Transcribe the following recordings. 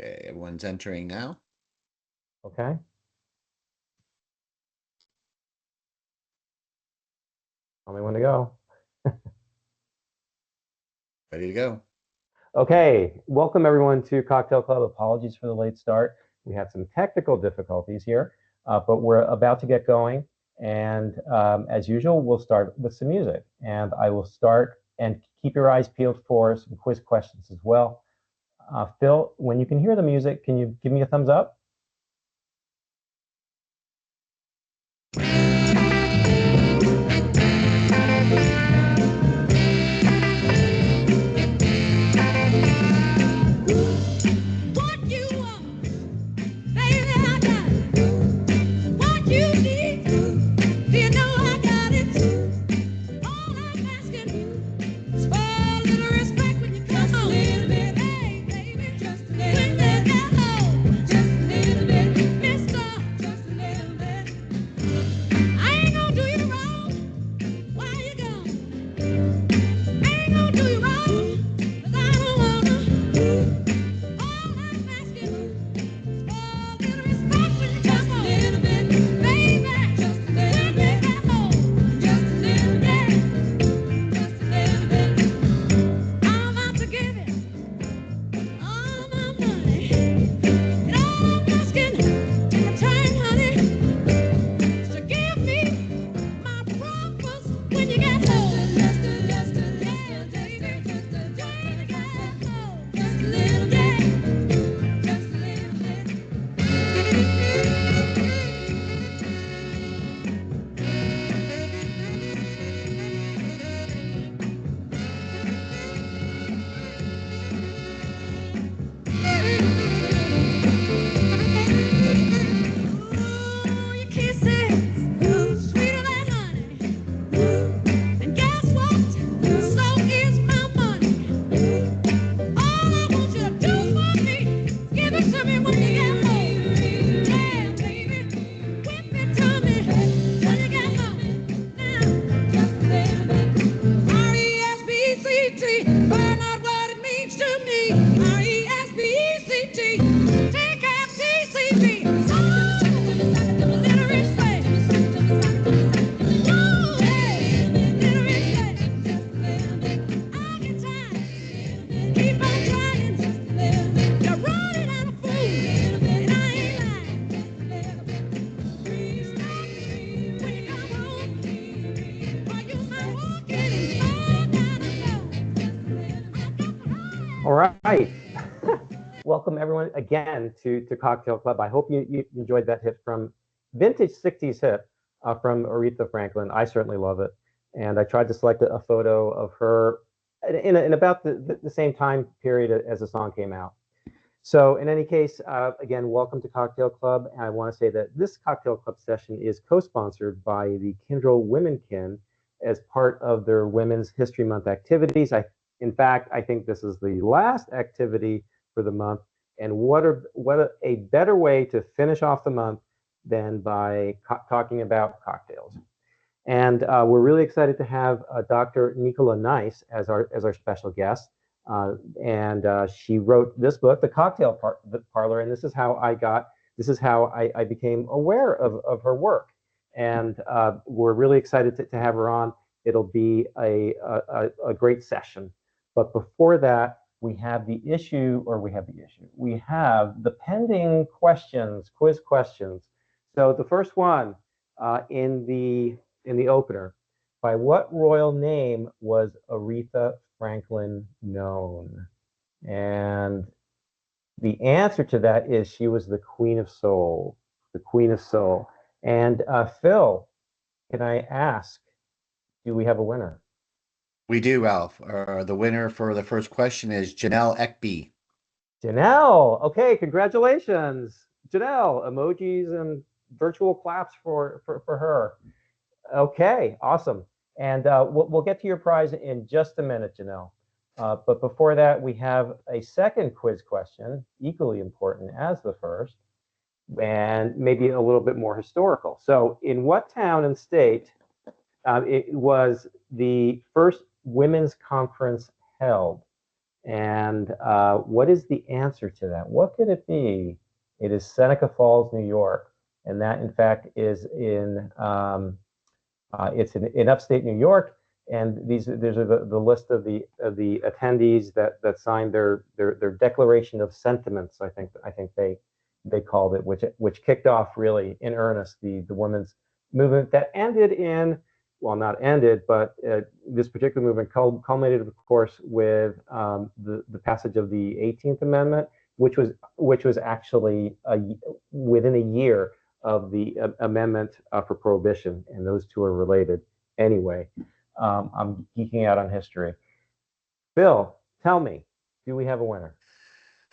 Okay, everyone's entering now. Okay. Tell me when to go. Ready to go. Okay, welcome everyone to Cocktail Club. Apologies for the late start. We had some technical difficulties here, but we're about to get going. And as usual, we'll start with some music. And I will start and keep your eyes peeled for some quiz questions as well. Phil, when you can hear the music, can you give me a thumbs up? All right. Welcome everyone again to Cocktail Club. I hope you enjoyed that hit from vintage 60s hit from Aretha Franklin. I certainly love it. And I tried to select a photo of her in about the same time period as the song came out. So in any case, again, welcome to Cocktail Club. And I want to say that this Cocktail Club session is co-sponsored by the Kindle Womenkin as part of their Women's History Month activities. In fact, I think this is the last activity for the month. And what a better way to finish off the month than by talking about cocktails. And we're really excited to have Dr. Nicola Nice as our special guest. And she wrote this book, The Cocktail Parlor, and this is how I became aware of her work. And we're really excited to have her on. It'll be a great session. But before that, we have the pending questions, quiz questions. So the first one in the opener, by what royal name was Aretha Franklin known? And the answer to that is she was the Queen of Soul, the Queen of Soul. And Phil, can I ask, do we have a winner? We do, Ralph. The winner for the first question is Janelle Ekby. Janelle. Okay, congratulations. Janelle, emojis and virtual claps for her. Okay, awesome. And we'll get to your prize in just a minute, Janelle. But before that, we have a second quiz question, equally important as the first, and maybe a little bit more historical. So in what town and state it was the first women's conference held? And what is the answer to that? What could it be? It is Seneca Falls, New York, and that, in fact, is in it's in upstate New York. And these are the list of the attendees that signed their Declaration of Sentiments. I think they called it, which kicked off really in earnest the women's movement that ended in, well, not ended, but this particular movement culminated, of course, with the passage of the 18th Amendment, which was actually within a year of the amendment for prohibition, and those two are related. Anyway, I'm geeking out on history. Phil, tell me, do we have a winner?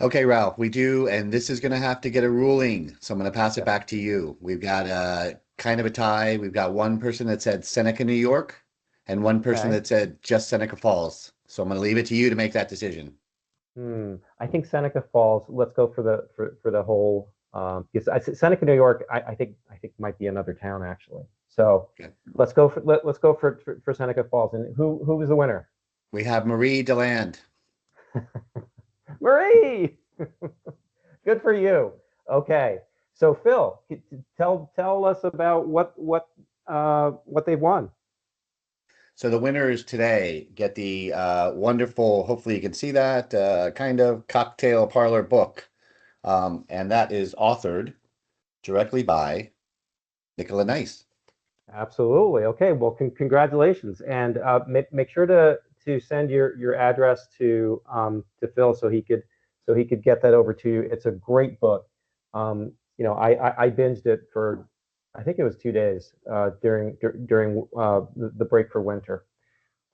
Okay, Ralph, we do, and this is going to have to get a ruling. So I'm going to pass it Yep. back to you. We've got a kind of a tie. We've got one person that said Seneca, New York, and one person Okay. that said just Seneca Falls. So I'm going to leave it to you to make that decision. I think Seneca Falls. Let's go for the whole. Because Seneca, New York, I think might be another town actually. So Okay. let's go for Seneca Falls. And who was the winner? We have Marie Deland. Marie. Good for you. Okay. So Phil, tell us about what they've won. So the winners today get the wonderful, hopefully you can see that, kind of cocktail parlor book. And that is authored directly by Nicola Nice. Absolutely. Okay. Well, congratulations, and make sure to send your address to Phil so he could get that over to you. It's a great book. I binged it for, I think it was 2 days during the break for winter.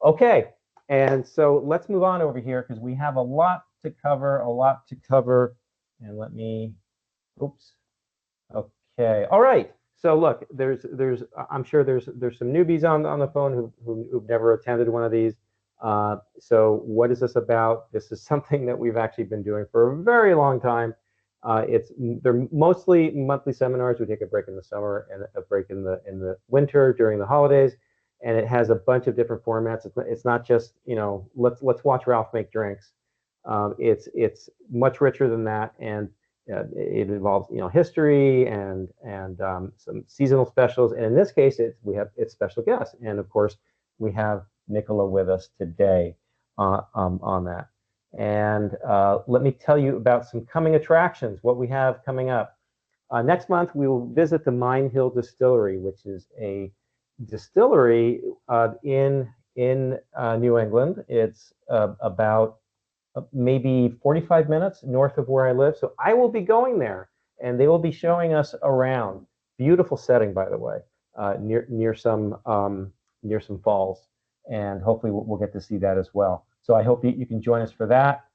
Okay, and so let's move on over here because we have a lot to cover. A lot to cover, and let me. Oops. Okay. All right. So look, I'm sure there's some newbies on the phone who've never attended one of these. So what is this about? This is something that we've actually been doing for a very long time. They're mostly monthly seminars. We take a break in the summer and a break in the winter during the holidays, and it has a bunch of different formats. It's not just let's watch Ralph make drinks. It's much richer than that, and it involves history and some seasonal specials, and in this case it's special guests, and of course we have Nicola with us today on that. And let me tell you about some coming attractions, what we have coming up. Next month we will visit the Mine Hill Distillery, which is a distillery in New England. It's about maybe 45 minutes north of where I live. So I will be going there, and they will be showing us around. Beautiful setting, by the way, near some falls, and hopefully we'll get to see that as well. So I hope you can join us for that.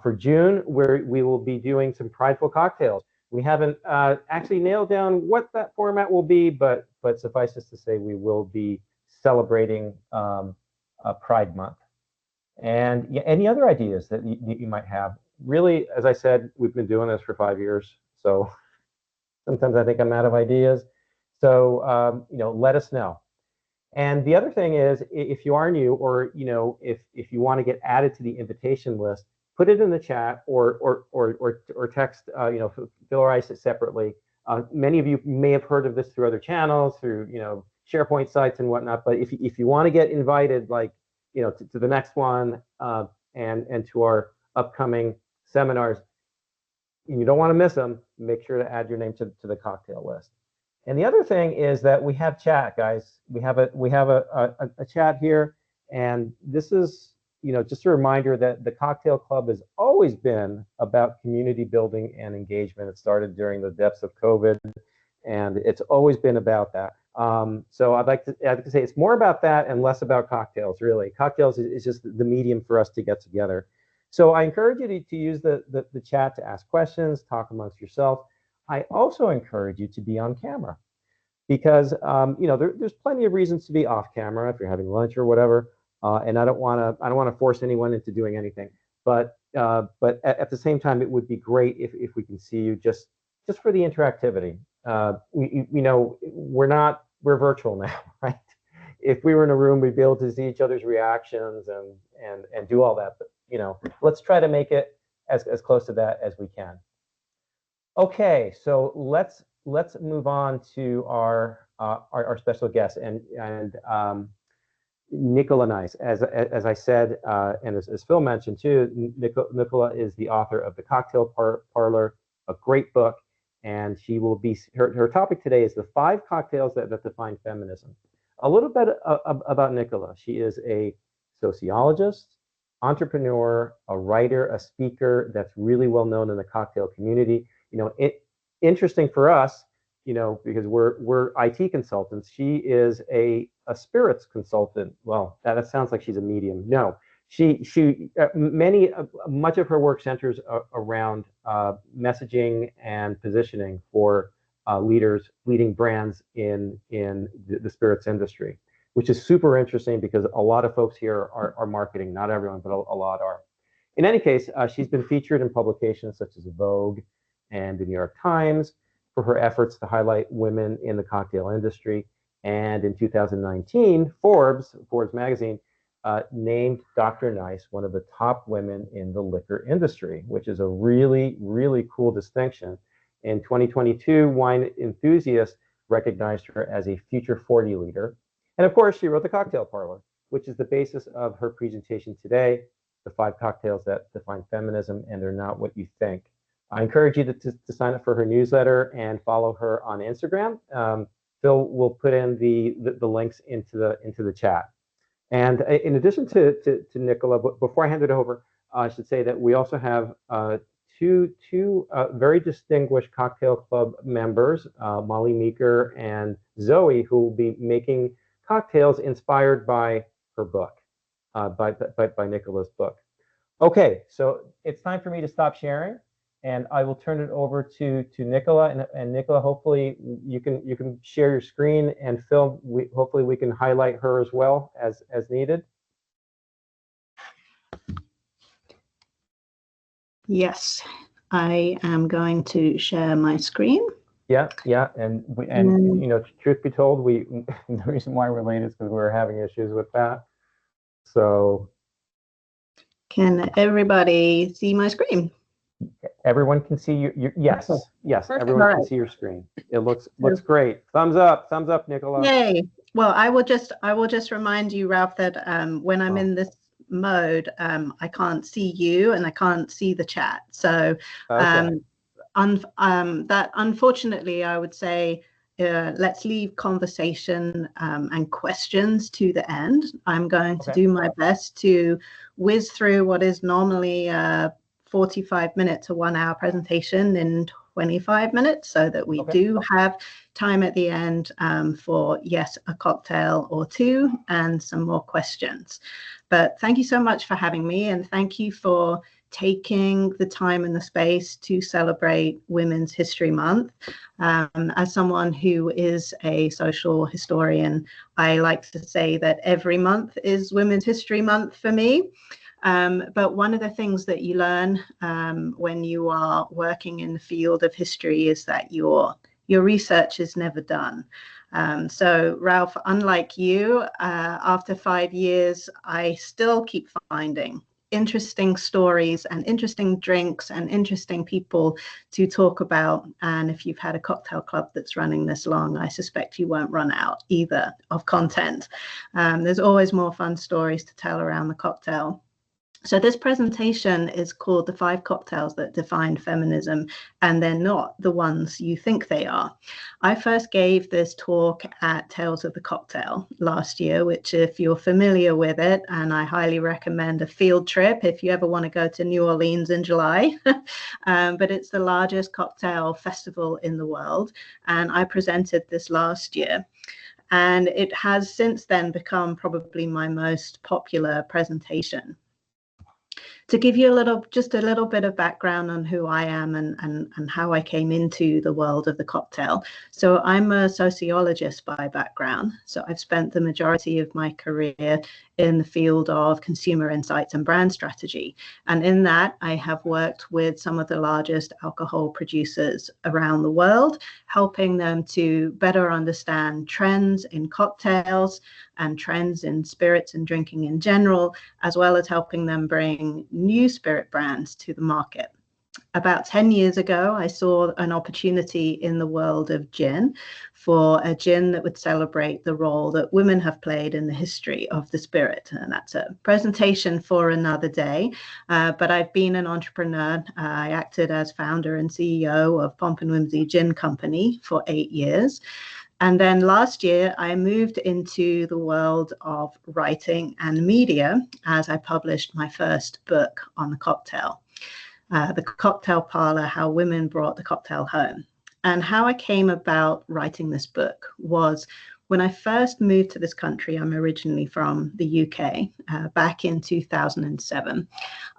For June, where we will be doing some prideful cocktails. We haven't actually nailed down what that format will be, but suffice it to say, we will be celebrating Pride Month. And yeah, any other ideas that you might have? Really, as I said, we've been doing this for 5 years, so sometimes I think I'm out of ideas. So let us know. And the other thing is, if you are new, or if you want to get added to the invitation list, put it in the chat or text Phil or I separately. Many of you may have heard of this through other channels, through SharePoint sites and whatnot. But if you want to get invited, like to the next one and to our upcoming seminars, and you don't want to miss them, make sure to add your name to the cocktail list. And the other thing is that we have chat, guys. We have a chat here, and this is just a reminder that the Cocktail Club has always been about community building and engagement. It started during the depths of COVID, and it's always been about that. So I'd like to say it's more about that and less about cocktails, really. Cocktails is just the medium for us to get together. So I encourage you to use the chat to ask questions, talk amongst yourself. I also encourage you to be on camera because there's plenty of reasons to be off camera if you're having lunch or whatever. And I don't want to force anyone into doing anything. But at the same time, it would be great if we can see you just for the interactivity. We're virtual now, right? If we were in a room, we'd be able to see each other's reactions and do all that. But let's try to make it as close to that as we can. Okay, so let's move on to our special guest, and Nicola Nice. As I said, and as Phil mentioned too, Nicola is the author of The Cocktail Parlor, a great book, and she will be her topic today is the 5 cocktails that define feminism. A little bit about Nicola. She is a sociologist, entrepreneur, a writer, a speaker that's really well known in the cocktail community. Interesting for us, because we're IT consultants. She is a spirits consultant. Well, that sounds like she's a medium. No, much of her work centers around messaging and positioning for leading brands in the spirits industry, which is super interesting because a lot of folks here are marketing. Not everyone, but a lot are. In any case, she's been featured in publications such as Vogue and the New York Times for her efforts to highlight women in the cocktail industry. And in 2019, Forbes magazine named Dr. Nice one of the top women in the liquor industry, which is a really, really cool distinction. In 2022, Wine Enthusiast recognized her as a Future 40 leader. And of course, she wrote The Cocktail Parlor, which is the basis of her presentation today, the 5 cocktails that define feminism, and they're not what you think. I encourage you to sign up for her newsletter and follow her on Instagram. Phil will put in the links into the chat. And in addition to Nicola, before I hand it over, I should say that we also have two very distinguished cocktail club members, Molly Meeker and Zoe, who will be making cocktails inspired by her book, by Nicola's book. Okay, so it's time for me to stop sharing, and I will turn it over to Nicola. And Nicola, hopefully you can share your screen, and Phil, hopefully we can highlight her as well as needed. Yes, I am going to share my screen. Yeah, and truth be told, the reason why we're late is because we were having issues with that. So, can everybody see my screen? Everyone can see you. Yes, yes. Perfect. Everyone can see your screen. It looks great. Thumbs up, Nicola. Yay! Well, I will just remind you, Ralph, that when I'm in this mode, I can't see you and I can't see the chat. So, that unfortunately, I would say, let's leave conversation and questions to the end. I'm going to do my best to whiz through what is normally 45 minute to 1 hour presentation in 25 minutes so that we do have time at the end for, yes, a cocktail or two and some more questions. But thank you so much for having me, and thank you for taking the time and the space to celebrate Women's History Month. As someone who is a social historian, I like to say that every month is Women's History Month for me. But one of the things that you learn when you are working in the field of history is that your research is never done. So Ralph, unlike you, after 5 years, I still keep finding interesting stories and interesting drinks and interesting people to talk about. And if you've had a cocktail club that's running this long, I suspect you won't run out either of content. There's always more fun stories to tell around the cocktail. So this presentation is called The 5 Cocktails That Define Feminism, and they're not the ones you think they are. I first gave this talk at Tales of the Cocktail last year, which if you're familiar with it, and I highly recommend a field trip if you ever want to go to New Orleans in July, but it's the largest cocktail festival in the world, and I presented this last year. And it has since then become probably my most popular presentation. To give you just a little bit of background on who I am and how I came into the world of the cocktail. So I'm a sociologist by background. So I've spent the majority of my career in the field of consumer insights and brand strategy. And in that, I have worked with some of the largest alcohol producers around the world, helping them to better understand trends in cocktails and trends in spirits and drinking in general, as well as helping them bring new spirit brands to the market. About 10 years ago, I saw an opportunity in the world of gin for a gin that would celebrate the role that women have played in the history of the spirit. And that's a presentation for another day. But I've been an entrepreneur. I acted as founder and CEO of Pomp and Whimsy Gin Company for 8 years. And then last year, I moved into the world of writing and media as I published my first book on the cocktail. The Cocktail Parlor, How Women Brought the Cocktail Home. And how I came about writing this book was when I first moved to this country. I'm originally from the UK, back in 2007.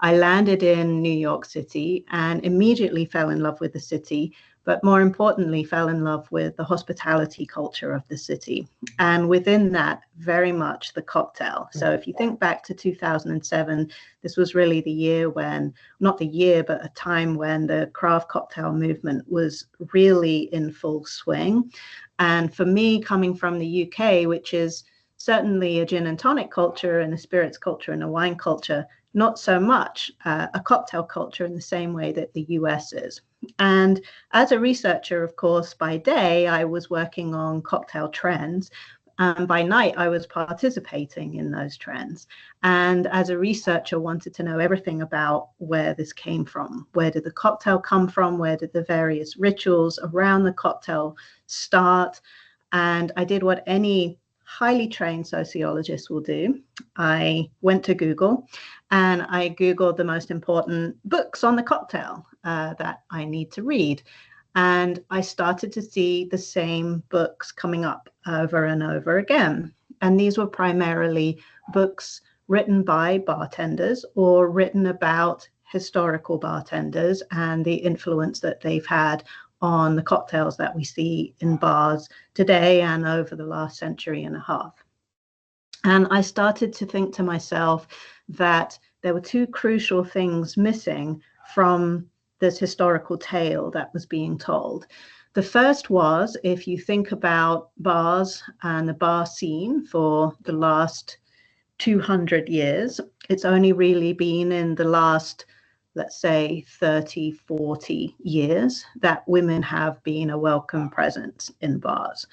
I landed in New York City and immediately fell in love with the city, but more importantly, fell in love with the hospitality culture of the city. And within that, very much the cocktail. So if you think back to 2007, this was really the year when, not the year, but a time when the craft cocktail movement was really in full swing. And for me, coming from the UK, which is certainly a gin and tonic culture and a spirits culture and a wine culture, not so much a cocktail culture in the same way that the US is. And as a researcher, of course, by day, I was working on cocktail trends. By night, I was participating in those trends. And as a researcher, wanted to know everything about where this came from. Where did the cocktail come from? Where did the various rituals around the cocktail start? And I did what any highly trained sociologist will do. I went to Google and I Googled the most important books on the cocktail that I need to read. And I started to see the same books coming up over and over again. And these were primarily books written by bartenders or written about historical bartenders and the influence that they've had on the cocktails that we see in bars today and over the last century and a half. And I started to think to myself that there were two crucial things missing from this historical tale that was being told. The first was, if you think about bars and the bar scene for the last 200 years, it's only really been in the last, let's say, 30, 40 years that women have been a welcome presence in bars.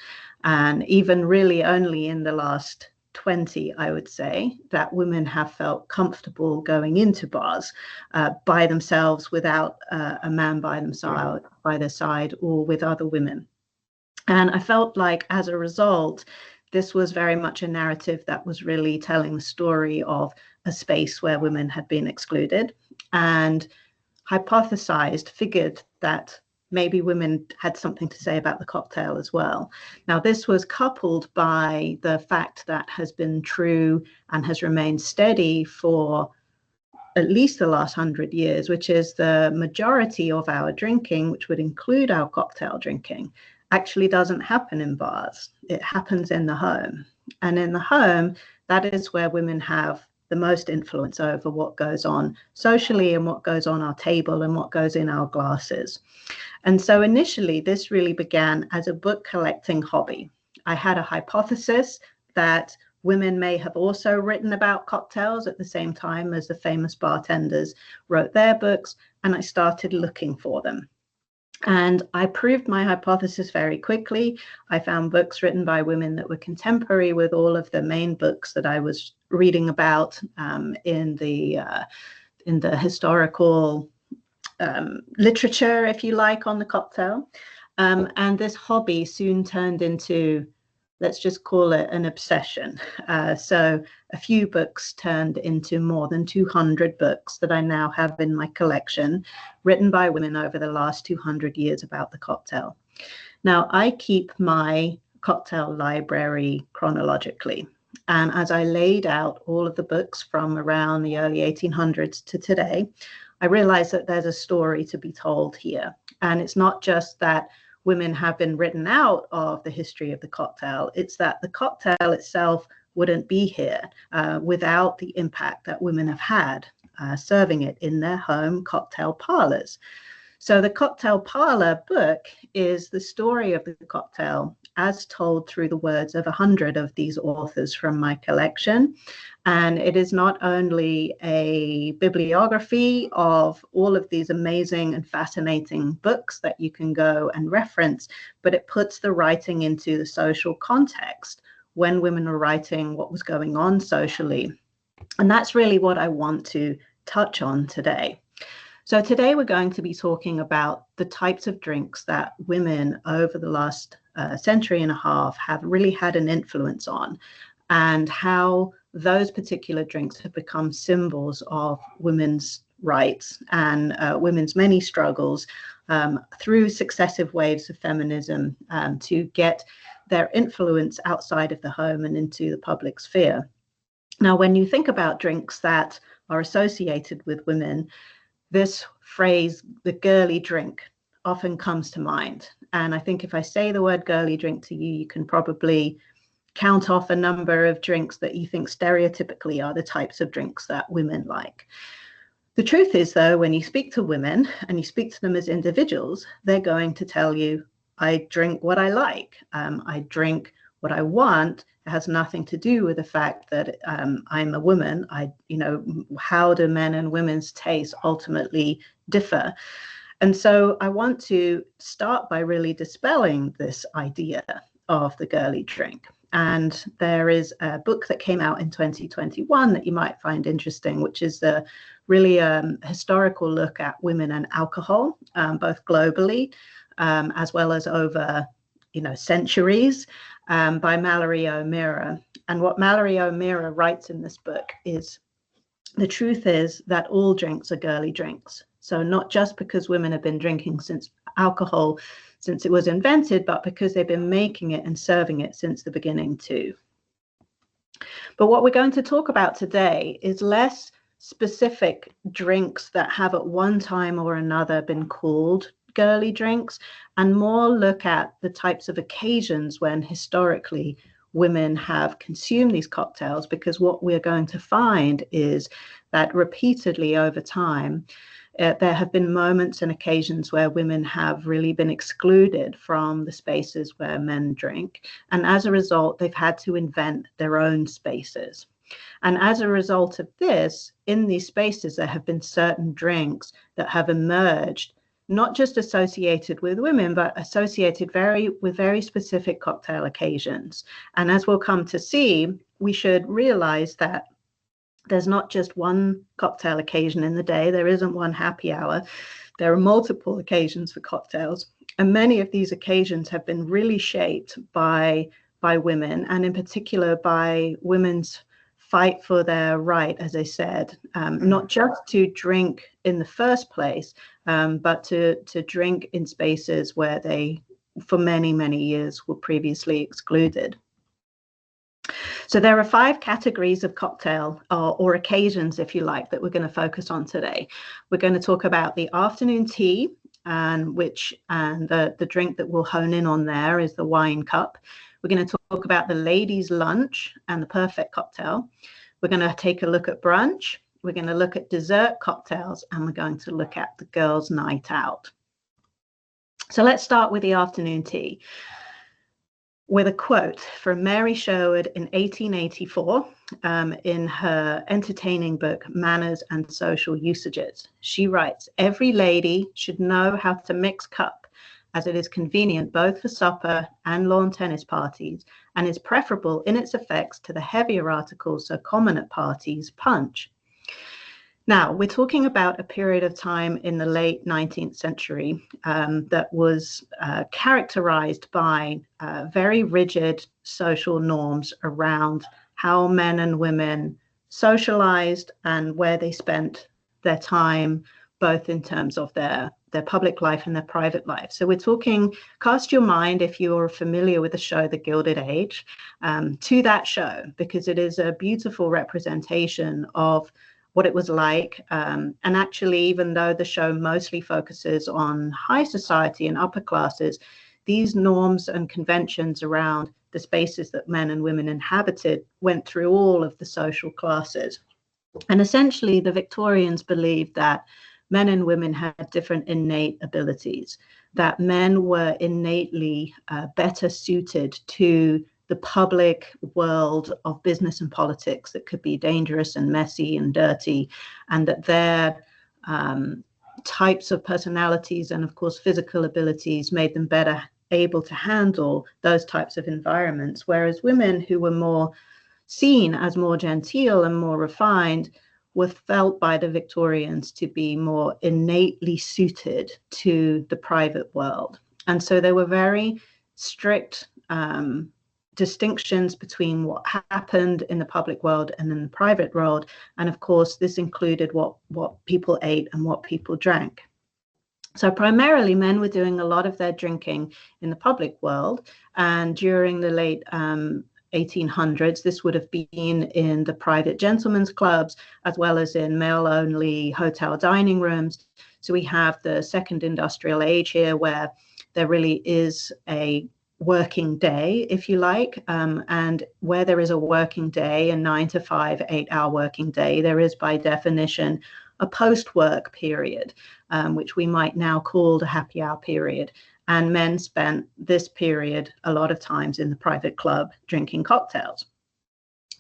And even really only in the last 20, I would say, that women have felt comfortable going into bars by themselves without a man by their side or with other women. And I felt like as a result, this was very much a narrative that was really telling the story of a space where women had been excluded, and figured that maybe women had something to say about the cocktail as well. Now, this was coupled by the fact that has been true and has remained steady for at least the last 100 years, which is the majority of our drinking, which would include our cocktail drinking, actually doesn't happen in bars. It happens in the home. And in the home, that is where women have the most influence over what goes on socially and what goes on our table and what goes in our glasses. And so initially, this really began as a book collecting hobby. I had a hypothesis that women may have also written about cocktails at the same time as the famous bartenders wrote their books, and I started looking for them. And I proved my hypothesis very quickly. I found books written by women that were contemporary with all of the main books that I was reading about in the historical literature, if you like, on the cocktail. And this hobby soon turned into, let's just call it an obsession. So a few books turned into more than 200 books that I now have in my collection, written by women over the last 200 years about the cocktail. Now, I keep my cocktail library chronologically. And as I laid out all of the books from around the early 1800s to today, I realized that there's a story to be told here. And it's not just that women have been written out of the history of the cocktail, it's that the cocktail itself wouldn't be here without the impact that women have had serving it in their home cocktail parlors. So the Cocktail Parlor book is the story of the cocktail as told through the words of 100 of these authors from my collection. And it is not only a bibliography of all of these amazing and fascinating books that you can go and reference, but it puts the writing into the social context when women are writing what was going on socially. And that's really what I want to touch on today. So today we're going to be talking about the types of drinks that women over the last century and a half have really had an influence on, and how those particular drinks have become symbols of women's rights and women's many struggles through successive waves of feminism to get their influence outside of the home and into the public sphere. Now, when you think about drinks that are associated with women, this phrase, the girly drink, often comes to mind. And I think if I say the word girly drink to you, you can probably count off a number of drinks that you think stereotypically are the types of drinks that women like. The truth is, though, when you speak to women and you speak to them as individuals, they're going to tell you, I drink what I like. I drink what I want. It has nothing to do with the fact that I'm a woman. How do men and women's tastes ultimately differ? And so I want to start by really dispelling this idea of the girly drink. And there is a book that came out in 2021 that you might find interesting, which is a really historical look at women and alcohol, both globally as well as over centuries, by Mallory O'Meara. And what Mallory O'Meara writes in this book is, the truth is that all drinks are girly drinks. So not just because women have been drinking alcohol since it was invented, but because they've been making it and serving it since the beginning too. But what we're going to talk about today is less specific drinks that have at one time or another been called girly drinks, and more look at the types of occasions when historically women have consumed these cocktails, because what we're going to find is that repeatedly over time, there have been moments and occasions where women have really been excluded from the spaces where men drink. And as a result, they've had to invent their own spaces. And as a result of this, in these spaces, there have been certain drinks that have emerged, not just associated with women, but associated with very specific cocktail occasions. And as we'll come to see, we should realize that there's not just one cocktail occasion in the day. There isn't one happy hour. There are multiple occasions for cocktails. And many of these occasions have been really shaped by women, and in particular by women's fight for their right, as I said, not just to drink in the first place, but to drink in spaces where they, for many, many years, were previously excluded. So there are 5 categories of cocktail or occasions, if you like, that we're going to focus on today. We're going to talk about the afternoon tea, and the drink that we'll hone in on there is the wine cup. We're going to talk about the ladies' lunch and the perfect cocktail. We're going to take a look at brunch. We're going to look at dessert cocktails, and we're going to look at the girls' night out. So let's start with the afternoon tea, with a quote from Mary Sherwood in 1884 in her entertaining book, Manners and Social Usages. She writes, "Every lady should know how to mix cup, as it is convenient both for supper and lawn tennis parties, and is preferable in its effects to the heavier articles so common at parties, punch." Now, we're talking about a period of time in the late 19th century that was characterized by very rigid social norms around how men and women socialized and where they spent their time, both in terms of their public life and their private life. So we're talking, cast your mind, if you're familiar with the show The Gilded Age, to that show, because it is a beautiful representation of what it was like. And actually, even though the show mostly focuses on high society and upper classes, these norms and conventions around the spaces that men and women inhabited went through all of the social classes. And essentially, the Victorians believed that men and women had different innate abilities, that men were innately better suited to the public world of business and politics that could be dangerous and messy and dirty, and that their types of personalities and, of course, physical abilities made them better able to handle those types of environments, whereas women who were more seen as more genteel and more refined were felt by the Victorians to be more innately suited to the private world. And so there were very strict distinctions between what happened in the public world and in the private world. And of course, this included what people ate and what people drank. So primarily men were doing a lot of their drinking in the public world. And during the late 1800s, this would have been in the private gentlemen's clubs, as well as in male-only hotel dining rooms. So we have the second industrial age here, where there really is a working day, if you like, and where there is a working day, a 9 to 5, 8-hour working day, there is by definition a post-work period, which we might now call the happy hour period. And men spent this period a lot of times in the private club drinking cocktails.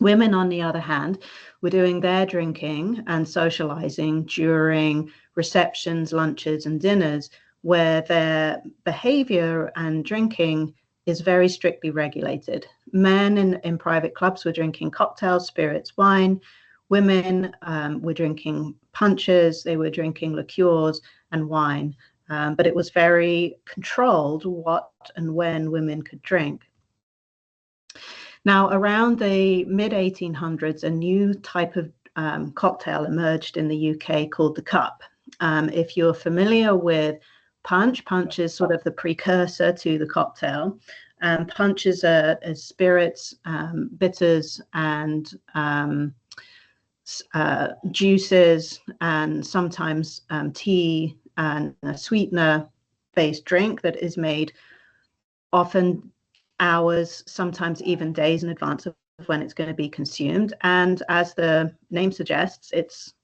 Women, on the other hand, were doing their drinking and socializing during receptions, lunches, and dinners, where their behavior and drinking is very strictly regulated. Men in private clubs were drinking cocktails, spirits, wine. Women were drinking punches, they were drinking liqueurs and wine. But it was very controlled what and when women could drink. Now, around the mid-1800s, a new type of cocktail emerged in the UK called the cup. If you're familiar with punch is sort of the precursor to the cocktail. Punch is spirits, bitters, and juices, and sometimes tea, and a sweetener-based drink that is made often hours, sometimes even days in advance of when it's going to be consumed. And as the name suggests, it's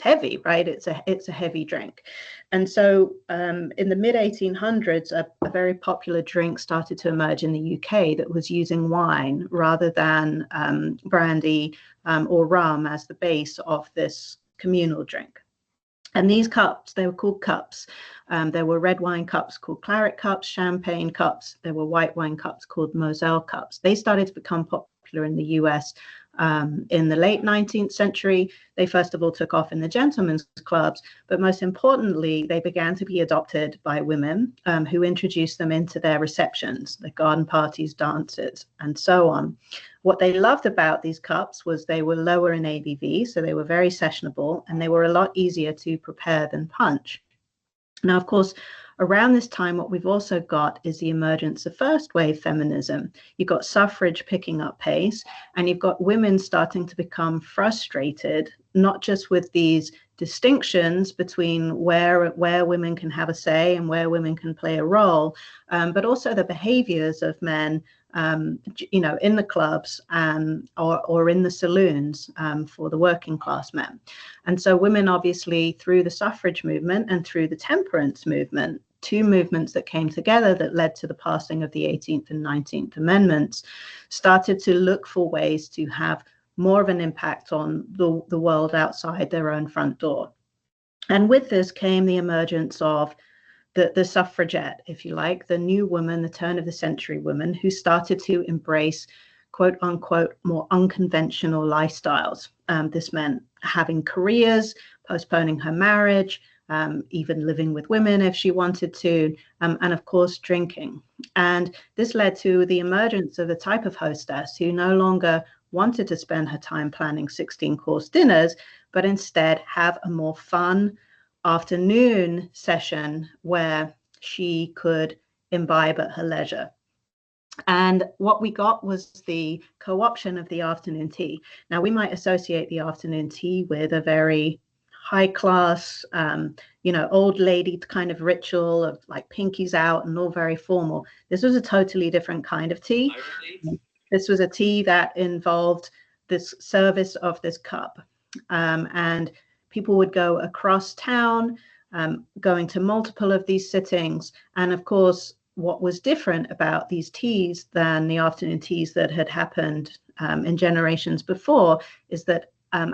heavy, right? It's a heavy drink. And so in the mid-1800s, a very popular drink started to emerge in the UK that was using wine rather than brandy or rum as the base of this communal drink. And these cups, they were called cups. There were red wine cups called claret cups, champagne cups. There were white wine cups called Moselle cups. They started to become popular in the US in the late 19th century. They first of all took off in the gentlemen's clubs, but most importantly, they began to be adopted by women who introduced them into their receptions, the garden parties, dances, and so on. What they loved about these cups was they were lower in ABV, so they were very sessionable, and they were a lot easier to prepare than punch. Now, of course, around this time, what we've also got is the emergence of first wave feminism. You've got suffrage picking up pace, and you've got women starting to become frustrated, not just with these distinctions between where women can have a say and where women can play a role, but also the behaviors of men in the clubs or in the saloons for the working class men. And so women, obviously, through the suffrage movement and through the temperance movement, two movements that came together that led to the passing of the 18th and 19th Amendments, started to look for ways to have more of an impact on the world outside their own front door. And with this came the emergence of the suffragette, if you like, the new woman, the turn of the century woman, who started to embrace, quote unquote, more unconventional lifestyles. This meant having careers, postponing her marriage, even living with women if she wanted to, and of course, drinking. And this led to the emergence of a type of hostess who no longer wanted to spend her time planning 16-course dinners, but instead have a more fun afternoon session where she could imbibe at her leisure. And what we got was the co-option of the afternoon tea. Now, we might associate the afternoon tea with a very high class, old lady kind of ritual of like pinkies out and all very formal. This was a totally different kind of tea. This was a tea that involved this service of this cup. And people would go across town, going to multiple of these sittings. And of course, what was different about these teas than the afternoon teas that had happened in generations before is that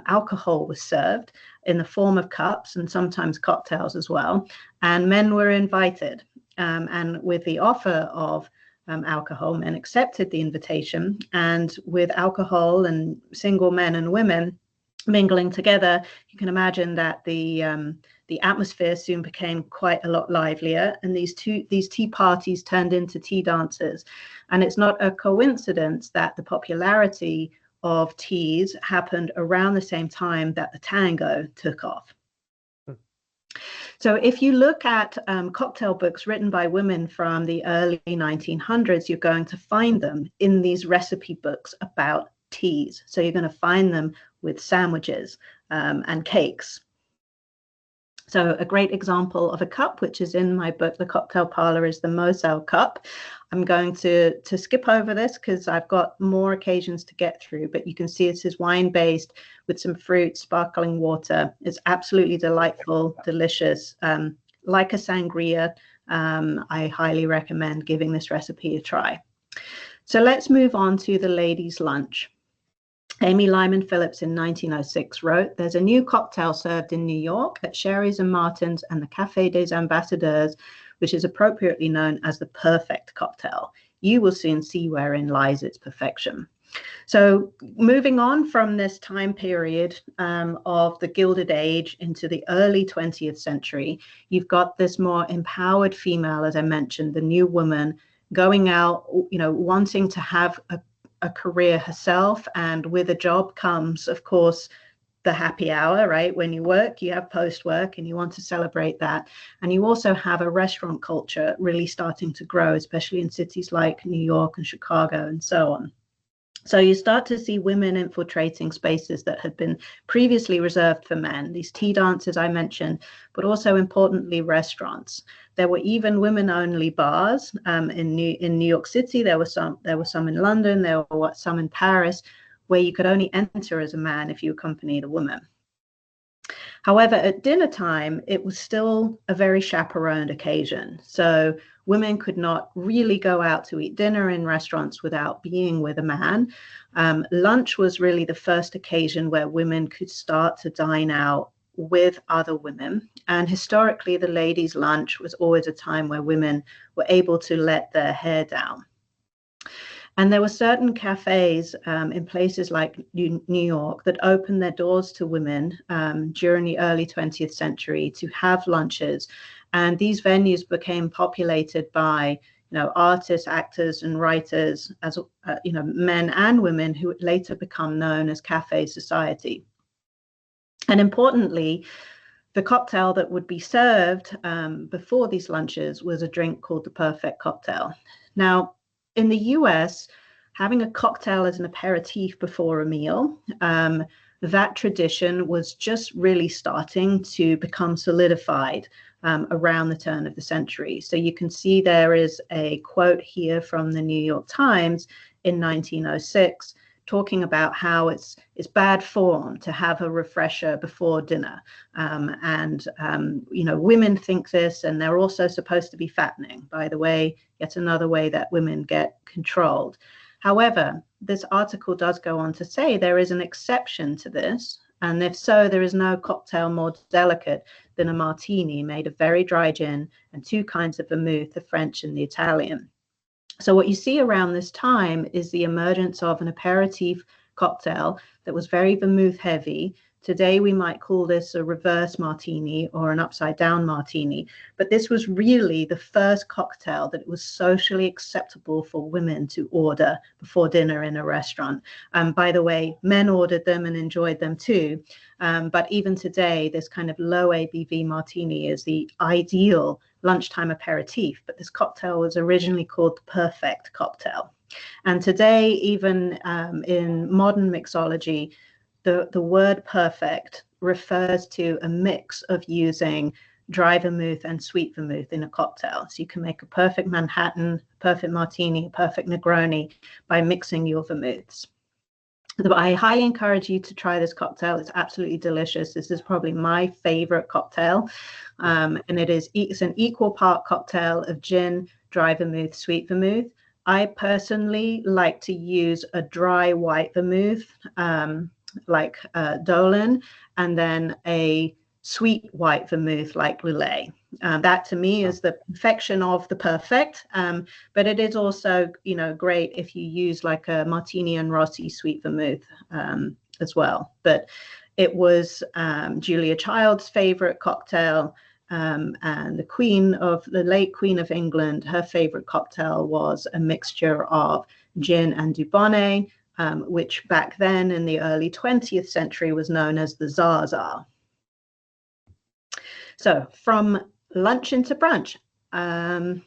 alcohol was served in the form of cups and sometimes cocktails as well. And men were invited. And with the offer of alcohol, men accepted the invitation. And with alcohol and single men and women mingling together, you can imagine that the atmosphere soon became quite a lot livelier, and these tea parties turned into tea dances. And it's not a coincidence that the popularity of teas happened around the same time that the tango took off. So if you look at cocktail books written by women from the early 1900s, you're going to find them in these recipe books about teas. So you're going to find them with sandwiches and cakes. So a great example of a cup, which is in my book, The Cocktail Parlor, is the Moselle cup. I'm going to skip over this because I've got more occasions to get through, but you can see this is wine-based with some fruit, sparkling water. It's absolutely delightful, delicious, like a sangria. I highly recommend giving this recipe a try. So let's move on to the ladies' lunch. Amy Lyman Phillips in 1906 wrote, "There's a new cocktail served in New York at Sherry's and Martin's and the Café des Ambassadeurs, which is appropriately known as the perfect cocktail. You will soon see wherein lies its perfection." So moving on from this time period of the Gilded Age into the early 20th century, you've got this more empowered female, as I mentioned, the new woman going out, wanting to have a career herself, and with a job comes, of course, the happy hour, right? When you work, you have post work and you want to celebrate that. And you also have a restaurant culture really starting to grow, especially in cities like New York and Chicago and so on. So you start to see women infiltrating spaces that had been previously reserved for men, these tea dances I mentioned, but also importantly, restaurants. There were even women-only bars in New York City. There were some in London. There were some in Paris, where you could only enter as a man if you accompanied a woman. However, at dinner time, it was still a very chaperoned occasion. So women could not really go out to eat dinner in restaurants without being with a man. Lunch was really the first occasion where women could start to dine out with other women. And historically, the ladies' lunch was always a time where women were able to let their hair down. And there were certain cafes in places like New York that opened their doors to women during the early 20th century to have lunches. And these venues became populated by, artists, actors, and writers, as men and women who would later become known as cafe society. And importantly, the cocktail that would be served before these lunches was a drink called the perfect cocktail. Now, in the US, having a cocktail as an aperitif before a meal, that tradition was just really starting to become solidified around the turn of the century. So you can see there is a quote here from the New York Times in 1906, talking about how it's bad form to have a refresher before dinner. Women think this, and they're also supposed to be fattening. By the way, yet another way that women get controlled. However, this article does go on to say there is an exception to this. And if so, there is no cocktail more delicate than a martini made of very dry gin and two kinds of vermouth, the French and the Italian. So what you see around this time is the emergence of an aperitif cocktail that was very vermouth heavy. Today, we might call this a reverse martini or an upside down martini, but this was really the first cocktail that was socially acceptable for women to order before dinner in a restaurant. By the way, men ordered them and enjoyed them too. But even today, this kind of low ABV martini is the ideal lunchtime aperitif, but this cocktail was originally called the perfect cocktail. And today, even in modern mixology, the word perfect refers to a mix of using dry vermouth and sweet vermouth in a cocktail. So you can make a perfect Manhattan, perfect martini, a perfect Negroni by mixing your vermouths. But I highly encourage you to try this cocktail. It's absolutely delicious. This is probably my favorite cocktail. And it's an equal part cocktail of gin, dry vermouth, sweet vermouth. I personally like to use a dry white vermouth, like Dolan, and then a sweet white vermouth like Lillet. That to me is the perfection of the perfect, but it is also, you know, great if you use like a Martini and Rossi sweet vermouth as well. But it was Julia Child's favorite cocktail, and the late Queen of England, her favorite cocktail was a mixture of gin and Dubonnet, which back then in the early 20th century was known as the Zaza. So from lunch into brunch. And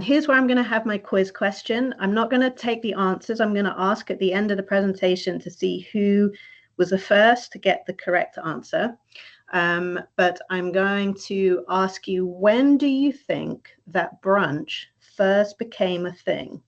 here's where I'm going to have my quiz question. I'm not going to take the answers. I'm going to ask at the end of the presentation to see who was the first to get the correct answer. But I'm going to ask you, when do you think that brunch first became a thing?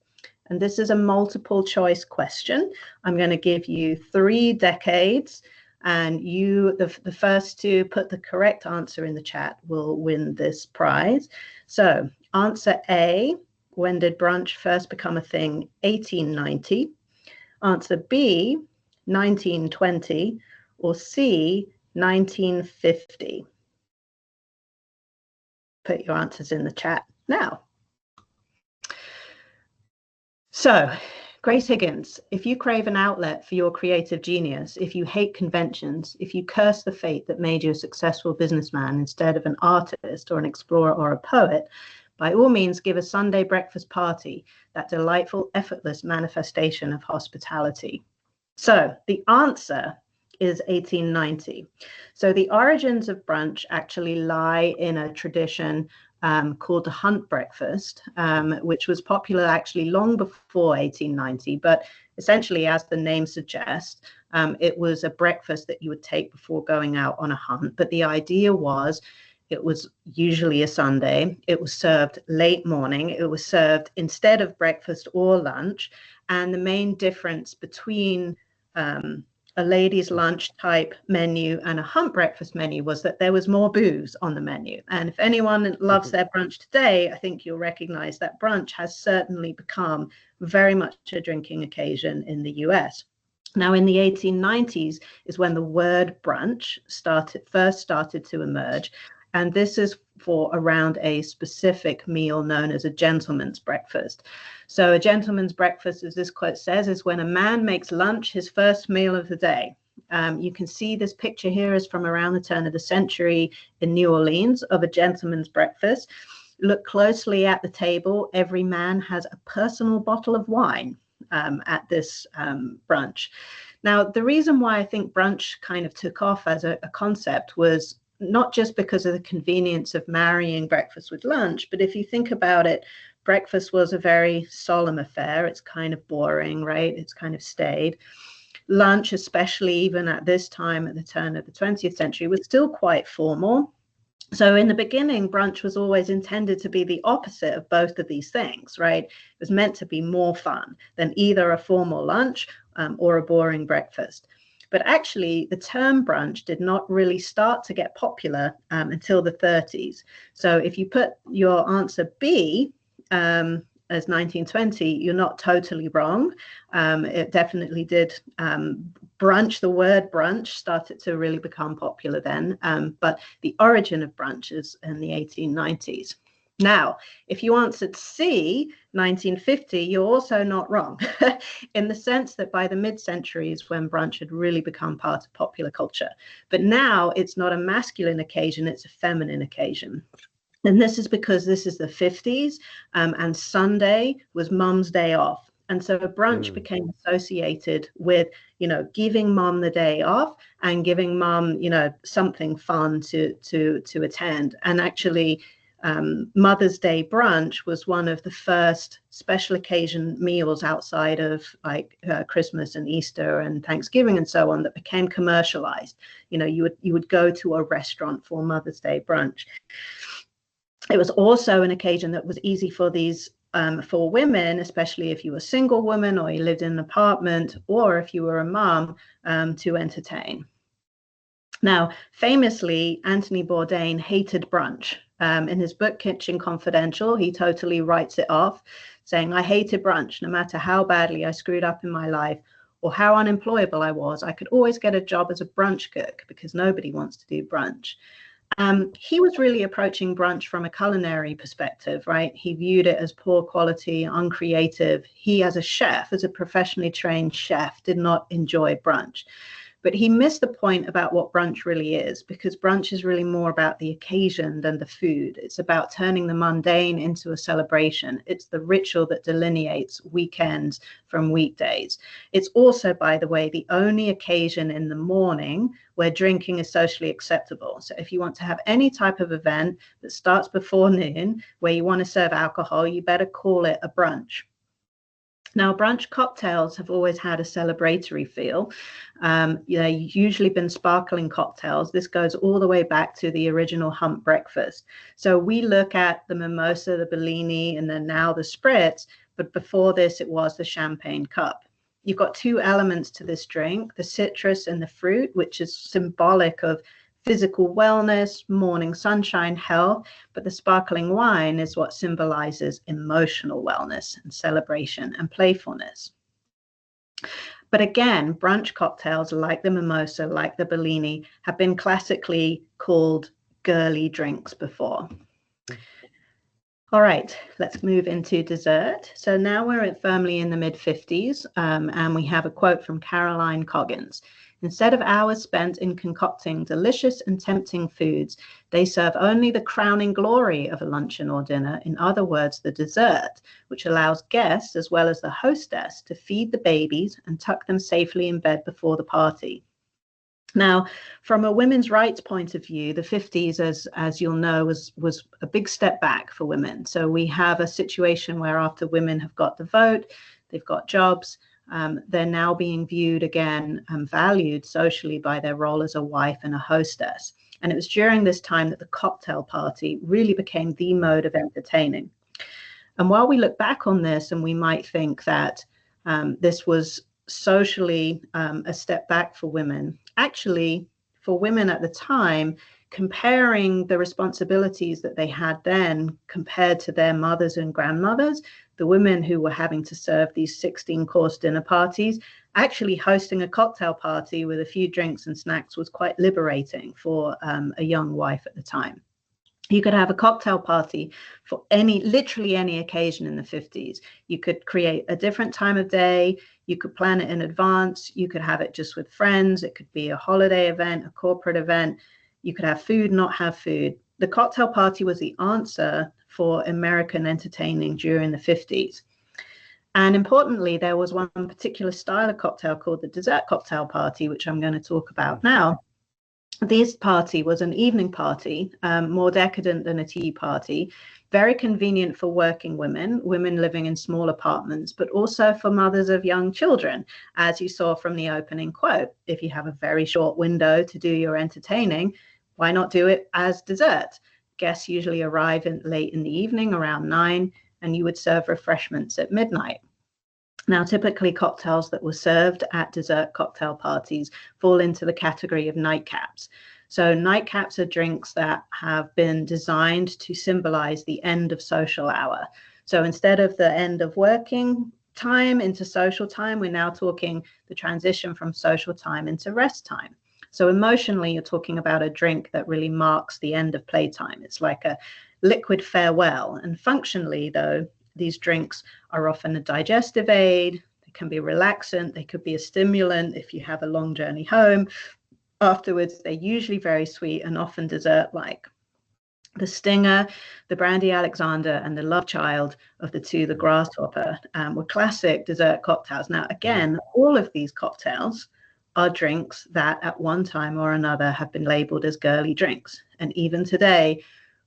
And this is a multiple choice question. I'm going to give you 3 decades. And the first to put the correct answer in the chat will win this prize. So answer A, when did brunch first become a thing? 1890. Answer B, 1920. Or C, 1950. Put your answers in the chat now. So, Grace Higgins, if you crave an outlet for your creative genius, if you hate conventions, if you curse the fate that made you a successful businessman instead of an artist or an explorer or a poet, by all means give a Sunday breakfast party, that delightful, effortless manifestation of hospitality. So the answer is 1890. So the origins of brunch actually lie in a tradition called the hunt breakfast, which was popular actually long before 1890. But essentially, as the name suggests, it was a breakfast that you would take before going out on a hunt. But the idea was, it was usually a Sunday. It was served late morning. It was served instead of breakfast or lunch. And the main difference between a ladies' lunch type menu and a hunt breakfast menu was that there was more booze on the menu. And if anyone loves their brunch today, I think you'll recognize that brunch has certainly become very much a drinking occasion in the US. Now, in the 1890s is when the word brunch first started to emerge. And this is for around a specific meal known as a gentleman's breakfast. So a gentleman's breakfast, as this quote says, is when a man makes lunch his first meal of the day. You can see this picture here is from around the turn of the century in New Orleans of a gentleman's breakfast. Look closely at the table. Every man has a personal bottle of wine at this brunch. Now, the reason why I think brunch kind of took off as a concept was not just because of the convenience of marrying breakfast with lunch, but if you think about it, breakfast was a very solemn affair. It's kind of boring, right? It's kind of staid. Lunch, especially even at this time at the turn of the 20th century, was still quite formal. So in the beginning, brunch was always intended to be the opposite of both of these things, right? It was meant to be more fun than either a formal lunch or a boring breakfast. But actually, the term brunch did not really start to get popular until the 30s. So if you put your answer B as 1920, you're not totally wrong. It definitely did. The word brunch started to really become popular then. But the origin of brunch is in the 1890s. Now, if you answered C, 1950, you're also not wrong, in the sense that by the mid-century is when brunch had really become part of popular culture. But now it's not a masculine occasion, it's a feminine occasion. And this is because this is the 50s, and Sunday was Mum's day off. And so brunch became associated with, giving mum the day off and giving mum, something fun to attend. And actually, Mother's Day brunch was one of the first special occasion meals outside of Christmas and Easter and Thanksgiving and so on that became commercialized. You would go to a restaurant for Mother's Day brunch. It was also an occasion that was easy for these for women, especially if you were a single woman or you lived in an apartment, or if you were a mom, to entertain. Now, famously, Anthony Bourdain hated brunch. In his book, Kitchen Confidential, he totally writes it off, saying, I hated brunch no matter how badly I screwed up in my life or how unemployable I was. I could always get a job as a brunch cook because nobody wants to do brunch. He was really approaching brunch from a culinary perspective, right? He viewed it as poor quality, uncreative. He, as a chef, as a professionally trained chef, did not enjoy brunch. But he missed the point about what brunch really is, because brunch is really more about the occasion than the food. It's about turning the mundane into a celebration. It's the ritual that delineates weekends from weekdays. It's also, by the way, the only occasion in the morning where drinking is socially acceptable. So if you want to have any type of event that starts before noon, where you want to serve alcohol, you better call it a brunch. Now, brunch cocktails have always had a celebratory feel. They've usually been sparkling cocktails. This goes all the way back to the original hump breakfast. So we look at the mimosa, the Bellini, and then now the spritz, but before this, it was the champagne cup. You've got two elements to this drink, the citrus and the fruit, which is symbolic of physical wellness, morning sunshine, health, but the sparkling wine is what symbolizes emotional wellness and celebration and playfulness. But again, brunch cocktails like the mimosa, like the Bellini, have been classically called girly drinks before. All right, let's move into dessert. So now we're firmly in the mid-50s, and we have a quote from Caroline Coggins. Instead of hours spent in concocting delicious and tempting foods, they serve only the crowning glory of a luncheon or dinner, in other words, the dessert, which allows guests as well as the hostess to feed the babies and tuck them safely in bed before the party. Now, from a women's rights point of view, the 50s, as you'll know, was a big step back for women. So we have a situation where after women have got the vote, they've got jobs, they're now being viewed again and valued socially by their role as a wife and a hostess. And it was during this time that the cocktail party really became the mode of entertaining. And while we look back on this and we might think that this was socially a step back for women, actually, for women at the time, comparing the responsibilities that they had then compared to their mothers and grandmothers, the women who were having to serve these 16-course dinner parties, actually hosting a cocktail party with a few drinks and snacks was quite liberating for a young wife at the time. You could have a cocktail party for literally any occasion in the 50s. You could create a different time of day. You could plan it in advance. You could have it just with friends. It could be a holiday event, a corporate event. You could have food, not have food. The cocktail party was the answer for American entertaining during the 50s. And importantly, there was one particular style of cocktail called the dessert cocktail party, which I'm going to talk about now. This party was an evening party, more decadent than a tea party, very convenient for working women living in small apartments, but also for mothers of young children, as you saw from the opening quote. If you have a very short window to do your entertaining, why not do it as dessert? Guests usually arrive late in the evening, around 9, and you would serve refreshments at midnight. Now, typically cocktails that were served at dessert cocktail parties fall into the category of nightcaps. So nightcaps are drinks that have been designed to symbolize the end of social hour. So instead of the end of working time into social time, we're now talking the transition from social time into rest time. So emotionally, you're talking about a drink that really marks the end of playtime. It's like a liquid farewell. And functionally, though, these drinks are often a digestive aid. They can be relaxant. They could be a stimulant if you have a long journey home. Afterwards, they're usually very sweet and often dessert-like. The Stinger, the Brandy Alexander, and the Love Child of the two, the Grasshopper, were classic dessert cocktails. Now, again, all of these cocktails are drinks that at one time or another have been labeled as girly drinks. And even today,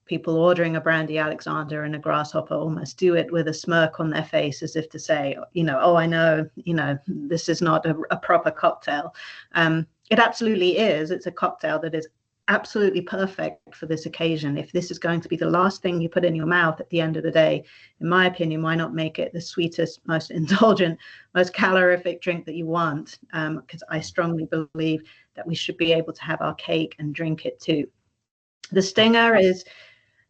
people ordering a Brandy Alexander and a Grasshopper almost do it with a smirk on their face, as if to say, oh, I know, this is not a proper cocktail. It absolutely is. It's a cocktail that is absolutely perfect for this occasion. If this is going to be the last thing you put in your mouth at the end of the day, in my opinion, why not make it the sweetest, most indulgent, most calorific drink that you want? Because I strongly believe that we should be able to have our cake and drink it too. The Stinger is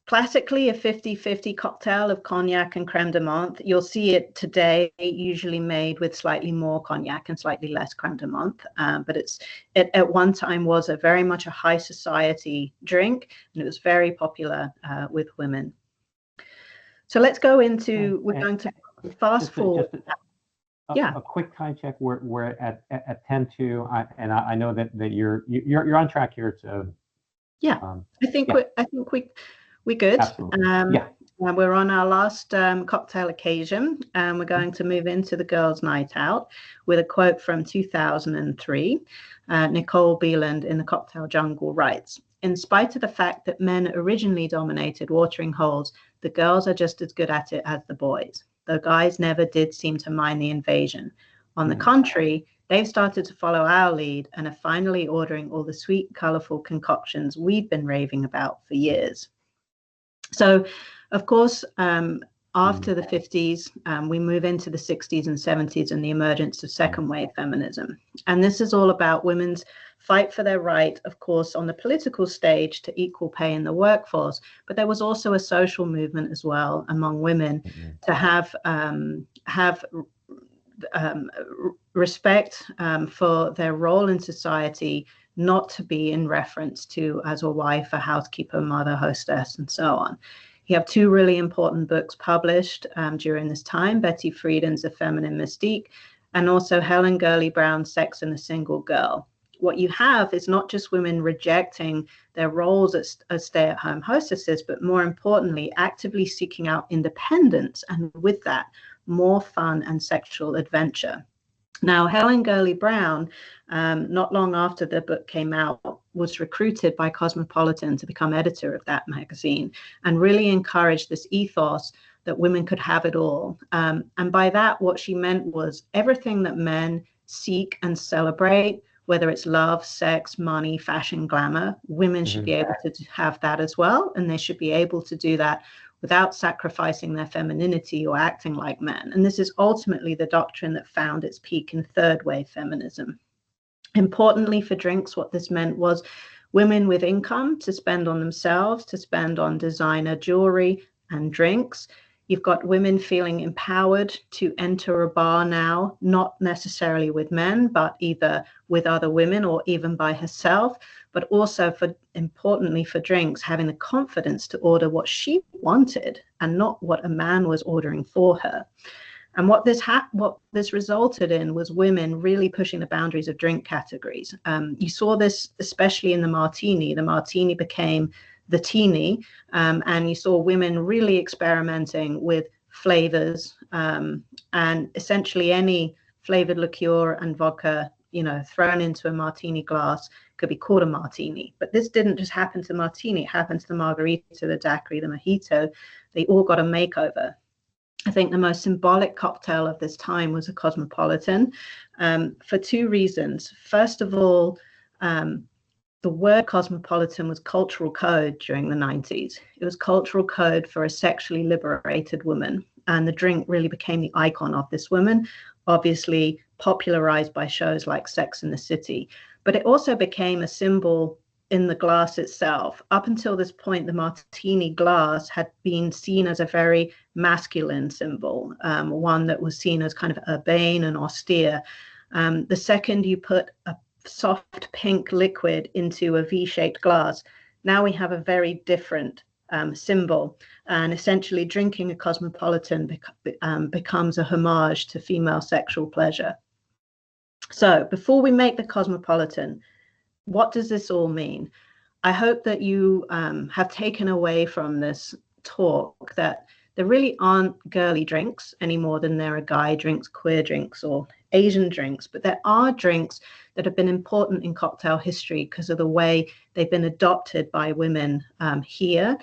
classically a 50-50 cocktail of cognac and creme de menthe. You'll see it today usually made with slightly more cognac and slightly less creme de menthe, but it at one time was a very much a high society drink, and it was very popular with women. So let's go into, we're going to fast forward. A quick time check. We're at 10:02, and I know that you're on track here. So yeah, I think we're good. We're on our last cocktail occasion, and we're going to move into the girls' night out with a quote from 2003. Nicole Beeland in The Cocktail Jungle writes, "In spite of the fact that men originally dominated watering holes, the girls are just as good at it as the boys. The guys never did seem to mind the invasion. On the contrary, they've started to follow our lead and are finally ordering all the sweet, colorful concoctions we've been raving about for years." So, of course, after the 50s, we move into the 60s and 70s and the emergence of second wave feminism. And this is all about women's fight for their right, of course, on the political stage to equal pay in the workforce. But there was also a social movement as well among women to have respect for their role in society, not to be in reference to as a wife, a housekeeper, mother, hostess, and so on. You have two really important books published during this time, Betty Friedan's The Feminine Mystique, and also Helen Gurley Brown's Sex and the Single Girl. What you have is not just women rejecting their roles as stay-at-home hostesses, but more importantly, actively seeking out independence, and with that, more fun and sexual adventure. Now, Helen Gurley Brown, not long after the book came out, was recruited by Cosmopolitan to become editor of that magazine and really encouraged this ethos that women could have it all. And by that, what she meant was everything that men seek and celebrate, whether it's love, sex, money, fashion, glamour, women should be able to have that as well. And they should be able to do that without sacrificing their femininity or acting like men. And this is ultimately the doctrine that found its peak in third wave feminism. Importantly for drinks, what this meant was women with income to spend on themselves, to spend on designer jewelry and drinks. You've got women feeling empowered to enter a bar now, not necessarily with men, but either with other women or even by herself, but also importantly for drinks, having the confidence to order what she wanted and not what a man was ordering for her. And what this resulted in was women really pushing the boundaries of drink categories. You saw this especially in the martini. The martini became the teeny, and you saw women really experimenting with flavors, and essentially any flavored liqueur and vodka, thrown into a martini glass could be called a martini. But this didn't just happen to martini, it happened to the margarita, the daiquiri, the mojito. They all got a makeover. I think the most symbolic cocktail of this time was a Cosmopolitan, for two reasons. First of all, the word cosmopolitan was cultural code during the 90s. It was cultural code for a sexually liberated woman. And the drink really became the icon of this woman, obviously popularized by shows like Sex and the City. But it also became a symbol in the glass itself. Up until this point, the martini glass had been seen as a very masculine symbol, one that was seen as kind of urbane and austere. The second you put a soft pink liquid into a V-shaped glass, now we have a very different symbol, and essentially drinking a Cosmopolitan becomes a homage to female sexual pleasure. So before we make the Cosmopolitan, what does this all mean? I hope that you have taken away from this talk that there really aren't girly drinks any more than there are guy drinks, queer drinks, or Asian drinks, but there are drinks that have been important in cocktail history because of the way they've been adopted by women here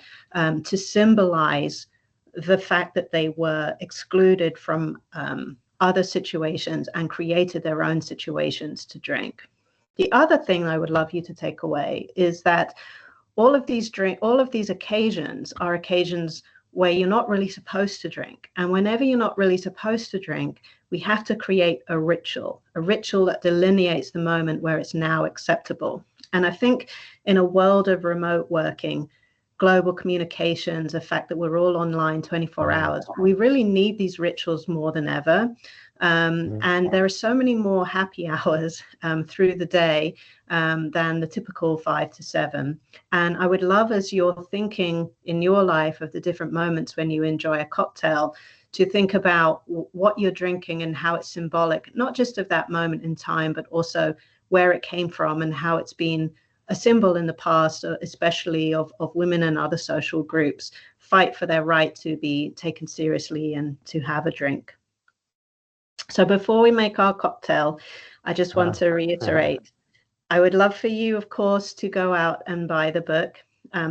to symbolize the fact that they were excluded from other situations and created their own situations to drink. The other thing I would love you to take away is that all of these occasions are occasions where you're not really supposed to drink. And whenever you're not really supposed to drink, we have to create a ritual that delineates the moment where it's now acceptable. And I think in a world of remote working, global communications, the fact that we're all online 24 hours, we really need these rituals more than ever. And there are so many more happy hours through the day than the typical 5 to 7. And I would love, as you're thinking in your life of the different moments when you enjoy a cocktail, to think about what you're drinking and how it's symbolic, not just of that moment in time, but also where it came from and how it's been a symbol in the past, especially of women and other social groups fight for their right to be taken seriously and to have a drink. So before we make our cocktail, I just want to reiterate, I would love for you, of course, to go out and buy the book.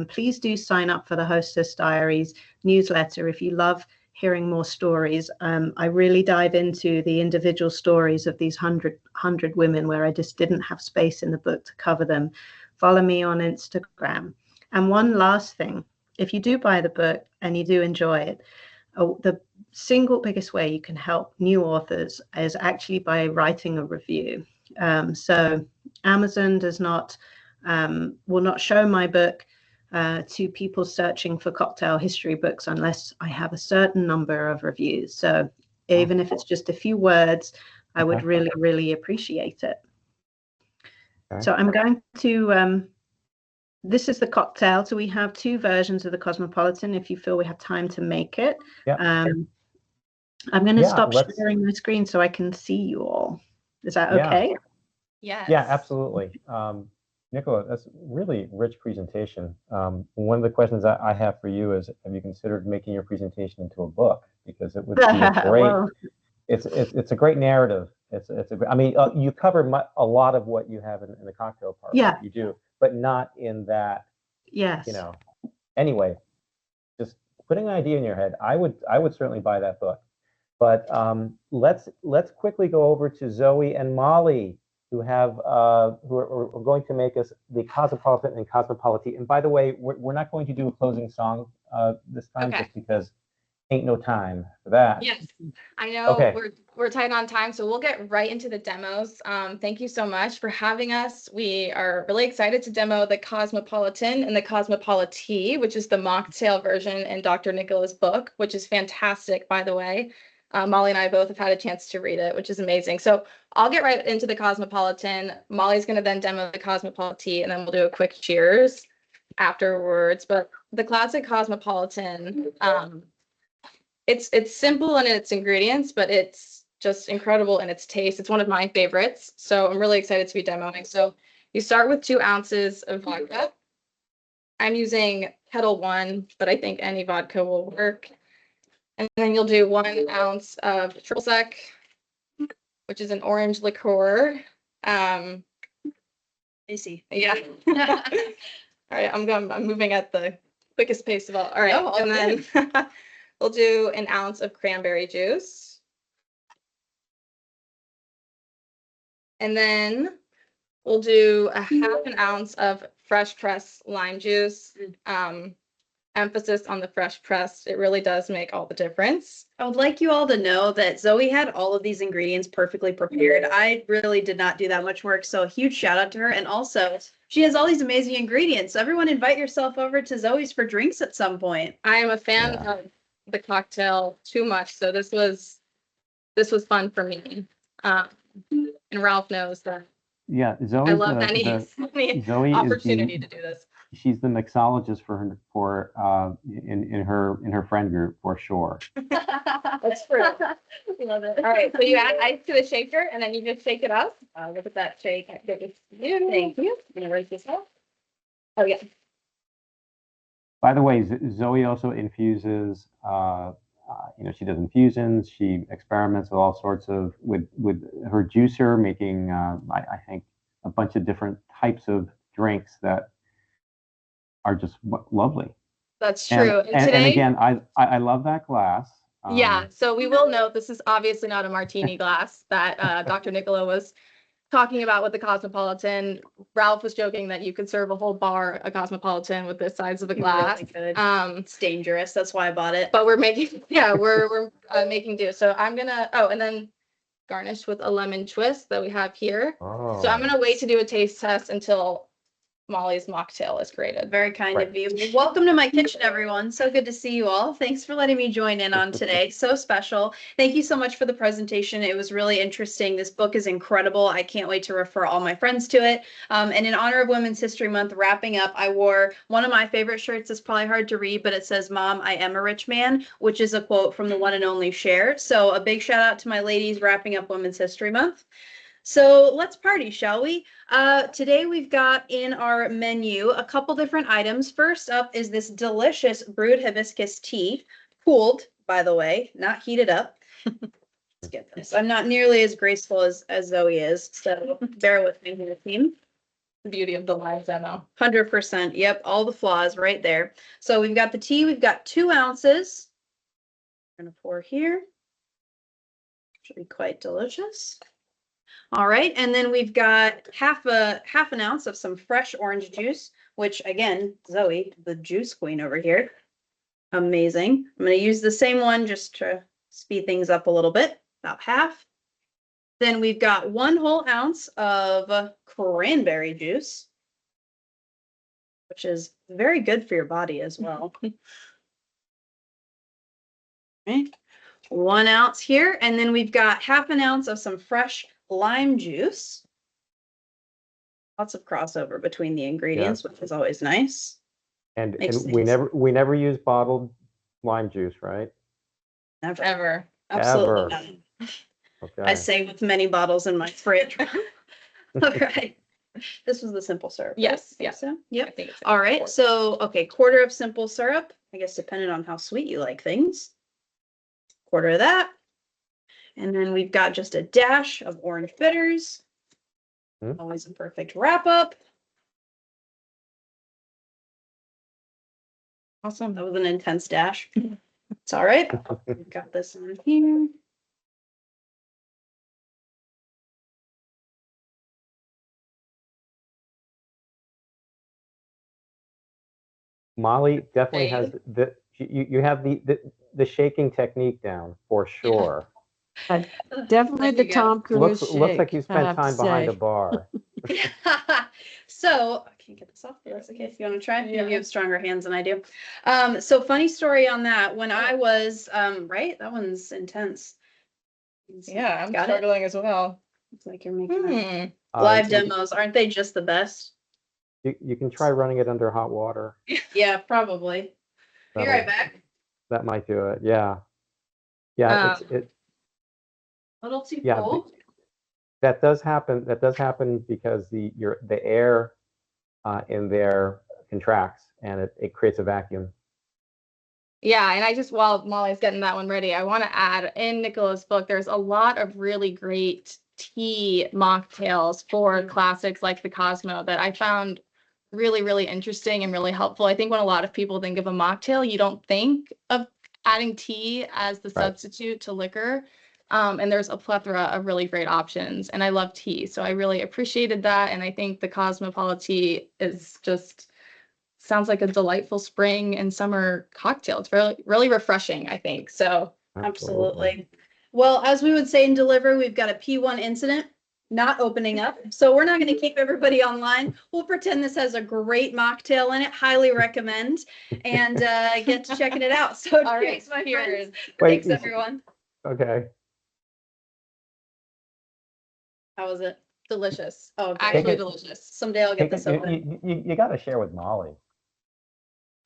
Please do sign up for the Hostess Diaries newsletter if you love hearing more stories. I really dive into the individual stories of these 100 women where I just didn't have space in the book to cover them. Follow me on Instagram. And one last thing, if you do buy the book and you do enjoy it, the single biggest way you can help new authors is actually by writing a review. So Amazon will not show my book to people searching for cocktail history books unless I have a certain number of reviews. So even if it's just a few words, I would really, really appreciate it. So I'm going to, this is the cocktail. So we have 2 versions of the Cosmopolitan if you feel we have time to make it. I'm going to stop sharing my screen so I can see you all. Is that okay? Yes. Yeah, absolutely. Nicola, that's really rich presentation. One of the questions I have for you is, have you considered making your presentation into a book? Because it would be a great, well, it's a great narrative. I mean, you cover a lot of what you have in the cocktail part. Yeah. You do, but not in that. Yes. You know. Anyway, just putting an idea in your head, I would certainly buy that book. But let's quickly go over to Zoe and Molly, who are going to make us the Cosmopolitan and Cosmopolity. And by the way, we're not going to do a closing song this time, just because ain't no time for that. Yes, I know we're tight on time, so we'll get right into the demos. Thank you so much for having us. We are really excited to demo the Cosmopolitan and the Cosmopolity, which is the mocktail version in Dr. Nicola's book, which is fantastic, by the way. Molly and I both have had a chance to read it, which is amazing. So I'll get right into the Cosmopolitan. Molly's going to then demo the Cosmopolity, and then we'll do a quick cheers afterwards. But the classic Cosmopolitan, it's simple in its ingredients, but it's just incredible in its taste. It's one of my favorites. So I'm really excited to be demoing. So you start with 2 ounces of vodka. I'm using Kettle One, but I think any vodka will work. And then you'll do 1 ounce of triple sec, which is an orange liqueur. Easy. Yeah. All right, I'm moving at the quickest pace of all. All right, and then we'll do 1 ounce of cranberry juice. And then we'll do a 1/2 ounce of fresh pressed lime juice. Emphasis on the fresh pressed. It really does make all the difference. I would like you all to know that Zoe had all of these ingredients perfectly prepared. I really did not do that much work, so a huge shout out to her. And also, she has all these amazing ingredients. So everyone invite yourself over to Zoe's for drinks at some point. I am a fan of the cocktail too much, so this was fun for me. And Ralph knows that. Yeah, Zoe. I love any Zoe opportunity to do this. She's the mixologist in her friend group for sure. That's true. I love it. All right, so you add ice to the shaker, and then you just shake it up. Look at that shake. Thank you. I'm gonna raise this up. Oh yeah. By the way, Zoe also infuses. She does infusions. She experiments with all sorts of with her juicer, making I think a bunch of different types of drinks that are just lovely. That's true. And again, I love that glass. Yeah, so we will note this is obviously not a martini glass that Dr. Nicola was talking about with the Cosmopolitan, Ralph was joking that you could serve a whole bar a Cosmopolitan with the size of a You glass. really could. It's dangerous. That's why I bought it. But we're making, yeah, we're making do. So I'm gonna, oh, and then garnished with a lemon twist that we have here. So I'm gonna wait to do a taste test until Molly's mocktail is created. Very kind of you. Welcome to my kitchen, everyone. So good to see you all. Thanks for letting me join in on today. So special. Thank you so much for the presentation. It was really interesting. This book is incredible. I can't wait to refer all my friends to it. And in honor of Women's History Month, wrapping up, I wore one of my favorite shirts. It's probably hard to read, but it says, "Mom, I am a rich man," which is a quote from the one and only Cher. So a big shout out to my ladies wrapping up Women's History Month. So let's party, shall we? Today we've got in our menu a couple different items. First up is this delicious brewed hibiscus tea, cooled, by the way, not heated up. Let's get this. I'm not nearly as graceful as Zoe is, so bear with me here, team. The beauty of the live demo. 100%. Yep, all the flaws right there. So we've got the tea. We've got 2 ounces. I'm gonna pour here. Should be quite delicious. All right, and then we've got half an ounce of some fresh orange juice, which again, Zoe, the juice queen over here. Amazing. I'm going to use the same one just to speed things up a little bit, about half. Then we've got 1 whole ounce of cranberry juice, which is very good for your body as well. Okay. 1 ounce here, and then we've got half an ounce of some fresh lime juice. Lots of crossover between the ingredients, which is always nice. And we never use bottled lime juice, right? Never. Ever. Absolutely not. Okay. I say with many bottles in my fridge. All right. This was the simple syrup. Yes. Right? Yes. So, I yep. think it's All right. So, okay, quarter of simple syrup. I guess depending on how sweet you like things. Quarter of that. And then we've got just a dash of orange bitters. Always a perfect wrap up. awesome. That was an intense dash. It's all right. We've got this on here. Molly definitely has you have the shaking technique down for sure. Definitely the Tom Cruise Looks shake, like you I spent have to time behind a say. bar. So I can't get this off, but that's okay. If you want to try, Yeah. you have stronger hands than I do. So funny story on that. When I was right, that one's intense. Yeah, I'm Got it? struggling as well. It's like you're making it. Hmm. Live demos, aren't they just the best? You can try running it under hot water. Yeah, probably. Be right back. That might do it. Yeah. Yeah. A little too Yeah, cold. that does happen. That does happen because the air in there contracts and it creates a vacuum. Yeah, and I just, while Molly's getting that one ready, I want to add in Nicola's book, there's a lot of really great tea mocktails for classics like the Cosmo that I found really, really interesting and really helpful. I think when a lot of people think of a mocktail, you don't think of adding tea as the substitute to liquor. And there's a plethora of really great options. And I love tea, so I really appreciated that. And I think the Cosmopolitan is just sounds like a delightful spring and summer cocktail. It's really, really refreshing, I think. So Absolutely. Well, as we would say in Deliver, we've got a P1 incident not opening up. So we're not going to keep everybody online. We'll pretend this has a great mocktail in it. Highly recommend and get to checking it out. So all cheers, right, my cheers. friends. Thanks, everyone. Okay. How was it? Delicious. Oh, great. Actually delicious. Someday I'll get this open. You got to share with Molly.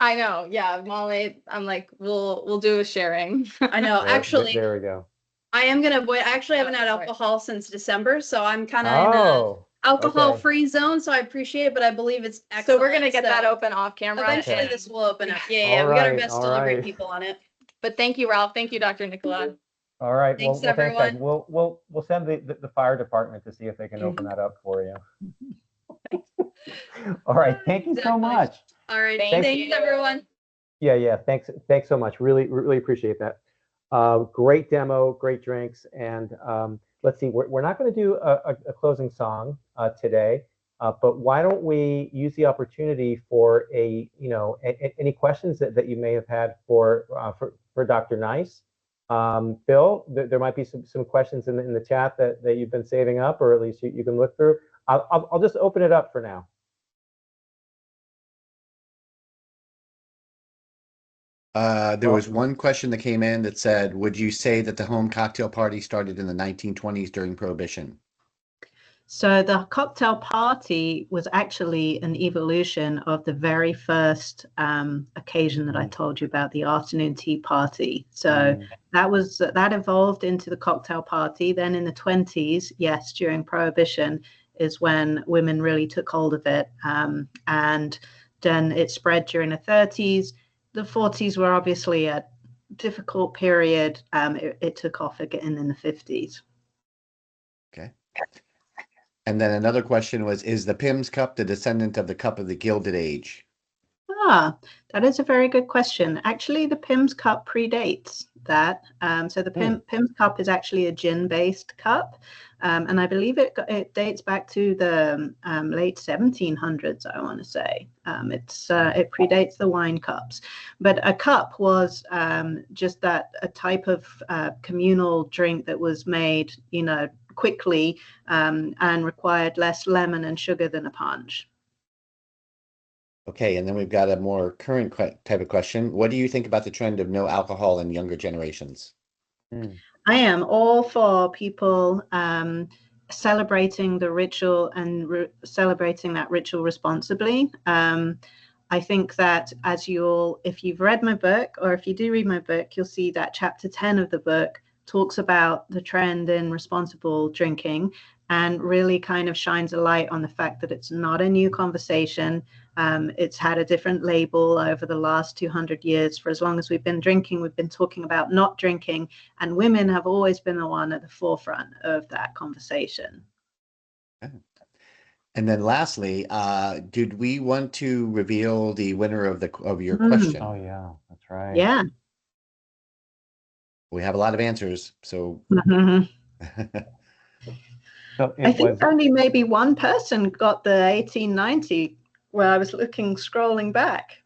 I know. Yeah, Molly, I'm like, we'll do a sharing. I know. Actually, there we go. I am going to avoid, I actually haven't had alcohol since December. So I'm kind of in a alcohol-free zone. So I appreciate it, but I believe it's excellent. So we're going to get that open off camera. Eventually this will open up. Yeah, we got our best delivery people on it. But thank you, Ralph. Thank you, Dr. Nicola. All right. Thanks, well, everyone. thanks, guys. We'll send the fire department to see if they can open that up for you. All right. Thank you so much. All right. Thanks, Thanks everyone. Yeah. Thanks so much. Really appreciate that. Great demo, great drinks, and let's see, we're not going to do a closing song today, but why don't we use the opportunity for any questions that you may have had for Dr. Nice. Bill, there might be some questions in the chat that you've been saving up, or at least you can look through. I'll just open it up for now. There was one question that came in that said, would you say that the home cocktail party started in the 1920s during Prohibition? So the cocktail party was actually an evolution of the very first occasion that I told you about, the afternoon tea party. So that evolved into the cocktail party. Then in the 20s, yes, during Prohibition is when women really took hold of it. And then it spread during the 30s. The 40s were obviously a difficult period. It took off again in the 50s. Okay. And then another question was, is the Pimm's cup the descendant of the cup of the Gilded Age? Ah, that is a very good question. Actually, the Pimm's cup predates that. So the Pimm's cup is actually a gin-based cup. And I believe it dates back to the late 1700s, I want to say. It predates the wine cups. But a cup was just a type of communal drink that was made, quickly and required less lemon and sugar than a punch. Okay, and then we've got a more current type of question. What do you think about the trend of no alcohol in younger generations? I am all for people celebrating the ritual and celebrating that ritual responsibly. I think that if you've read my book, or if you do read my book, you'll see that chapter 10 of the book talks about the trend in responsible drinking and really kind of shines a light on the fact that it's not a new conversation. It's had a different label over the last 200 years. For as long as we've been drinking, we've been talking about not drinking, and women have always been the one at the forefront of that conversation. And then lastly, did we want to reveal the winner of your question? Oh yeah, that's right. Yeah. We have a lot of answers, so. So I think only maybe one person got the 1890 where I was scrolling back.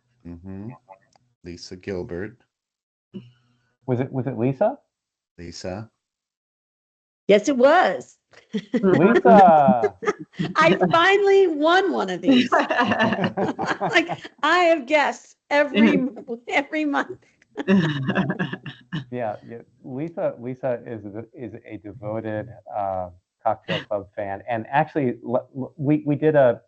Lisa Gilbert. Was it Lisa? Lisa. Yes, it was. Lisa. I finally won one of these. Like I have guests every month. Yeah, Lisa is a devoted cocktail club fan, and actually we did a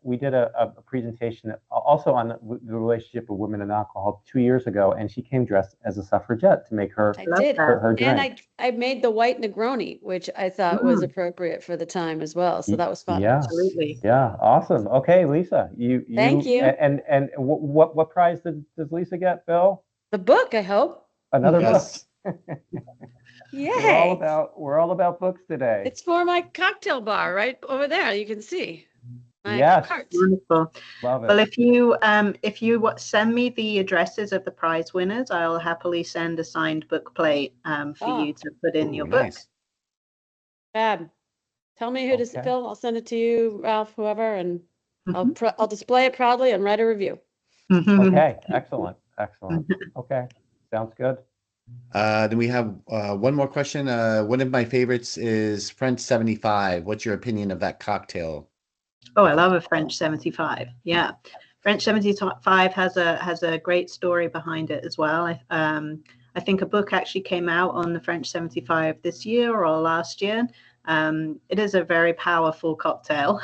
presentation also on the relationship of women and alcohol 2 years ago, and she came dressed as a suffragette to make her her drink. And I made the white Negroni, which I thought was appropriate for the time as well, so that was fun. Yeah, absolutely. Yeah, awesome. Okay, Lisa, you thank you. And what prize does Lisa get, Bill? The book, I hope. Another book. Yay. We're all about books today. It's for my cocktail bar right over there. You can see. Yes. Wonderful. Love it. Well, if you send me the addresses of the prize winners, I'll happily send a signed book plate for you to put in your book. Fab. Tell me who to fill. I'll send it to you, Ralph, whoever, and I'll display it proudly and write a review. Okay, excellent. Okay, sounds good. Then we have one more question. One of my favorites is French 75. What's your opinion of that cocktail? Oh, I love a French 75. Yeah, French 75 has a great story behind it as well. I think a book actually came out on the French 75 this year or last year. It is a very powerful cocktail.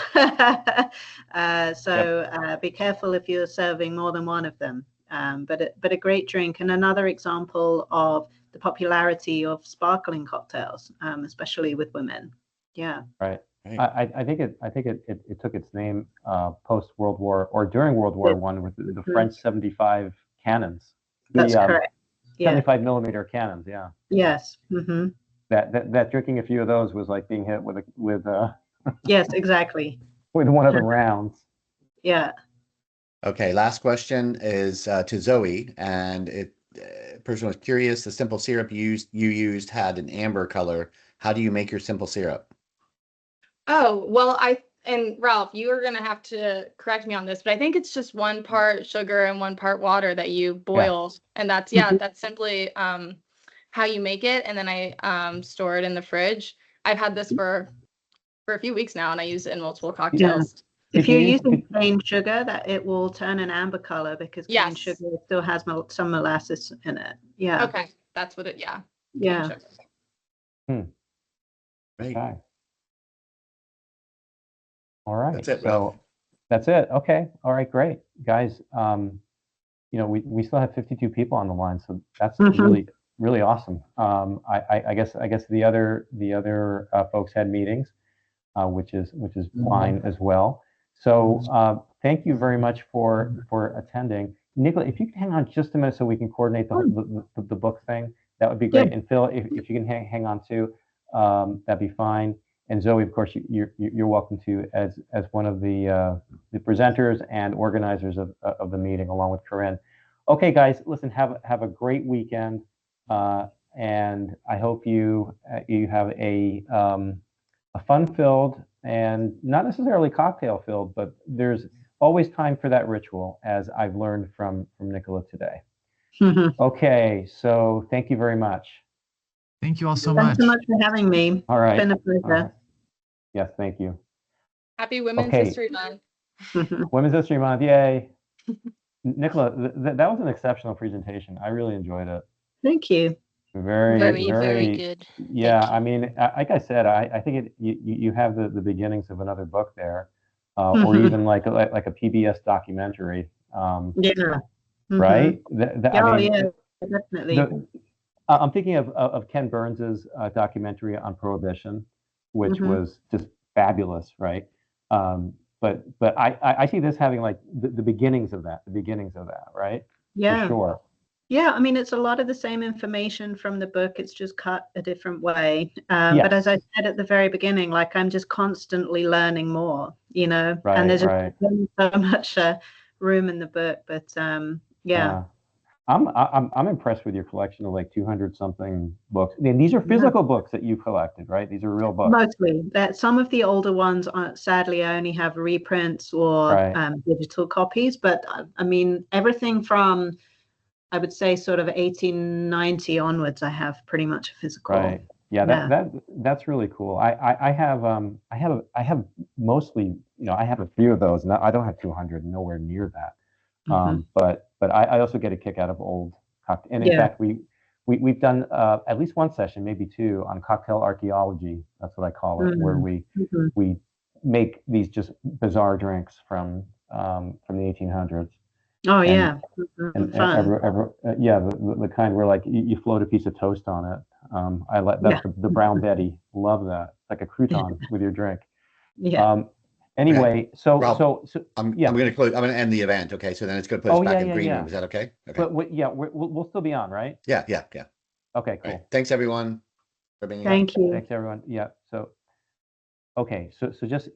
So be careful if you're serving more than one of them. But a great drink, and another example of the popularity of sparkling cocktails, especially with women. Yeah. Right. I think it took its name post World War or during World War I with the French 75 cannons. That's correct. 75 millimeter cannons. Yeah. Yes. That drinking a few of those was like being hit with yes, exactly. with one of the rounds. Yeah. Okay, last question is to Zoe, and person was curious. The simple syrup you used had an amber color. How do you make your simple syrup? Oh, well, and Ralph, you are gonna have to correct me on this, but I think it's just 1 part sugar and 1 part water that you boil. And that's, yeah, that's simply how you make it. And then I store it in the fridge. I've had this for a few weeks now, and I use it in multiple cocktails. If you're using cane sugar, that it will turn an amber color because cane Yes. sugar still has some molasses in it. Yeah. Okay, that's what it. Yeah. Yeah. Cane sugar. Right. Okay. All right. That's it, So Ralph. that's it. Okay. All right. Great, guys. You know, we still have 52 people on the line, so that's really awesome. I guess the other folks had meetings, which is fine as well. So thank you very much for attending. Nicola, if you can hang on just a minute so we can coordinate the book thing, that would be great. And Phil, if you can hang on too, that'd be fine. And Zoe, of course, you're welcome to as one of the presenters and organizers of the meeting, along with Corinne. Okay, guys, listen, have a great weekend, and I hope you have a fun-filled and not necessarily cocktail-filled, but there's always time for that ritual, as I've learned from Nicola today. Okay, so thank you very much. Thank you all so Thanks much. so much for having me. All right. It's been a pleasure. Right. Yes, thank you. Happy Women's History Month. Women's History Month, yay. Nicola, that was an exceptional presentation. I really enjoyed it. Thank you. Very good. Yeah, I mean, like I said, I think you have the beginnings of another book there, or even like a PBS documentary. Yeah. Right? I mean, yeah, definitely. I'm thinking of Ken Burns's documentary on Prohibition, which was just fabulous, right? But I see this having like the beginnings of that, right? Yeah. For sure. Yeah, I mean, it's a lot of the same information from the book. It's just cut a different way. But as I said at the very beginning, like I'm just constantly learning more, you know, and there's so much room in the book. But yeah. I'm impressed with your collection of like 200 something books. And these are physical books that you collected, right? These are real books. Mostly. That some of the older ones sadly I only have reprints or digital copies. But I mean, everything from I would say sort of 1890 onwards, I have pretty much a physical. Right. Yeah, that's really cool. I have mostly, you know, I have a few of those, and I don't have 200, nowhere near that. But I also get a kick out of old cocktail. And in fact, we've done at least one session, maybe two, on cocktail archaeology. That's what I call it, where we make these just bizarre drinks from the 1800s. Oh, yeah. And the kind where like you float a piece of toast on it. That's the Brown Betty. Love that. Like a crouton with your drink. Yeah. Anyway, so Ralph, I'm going to end the event. Okay, so then it's going to put us back in green room. Is that okay? Okay. But we'll still be on, right? Yeah. Okay, cool. Right. Thanks everyone for being here. Thank you. Thanks everyone. Yeah. So okay, so just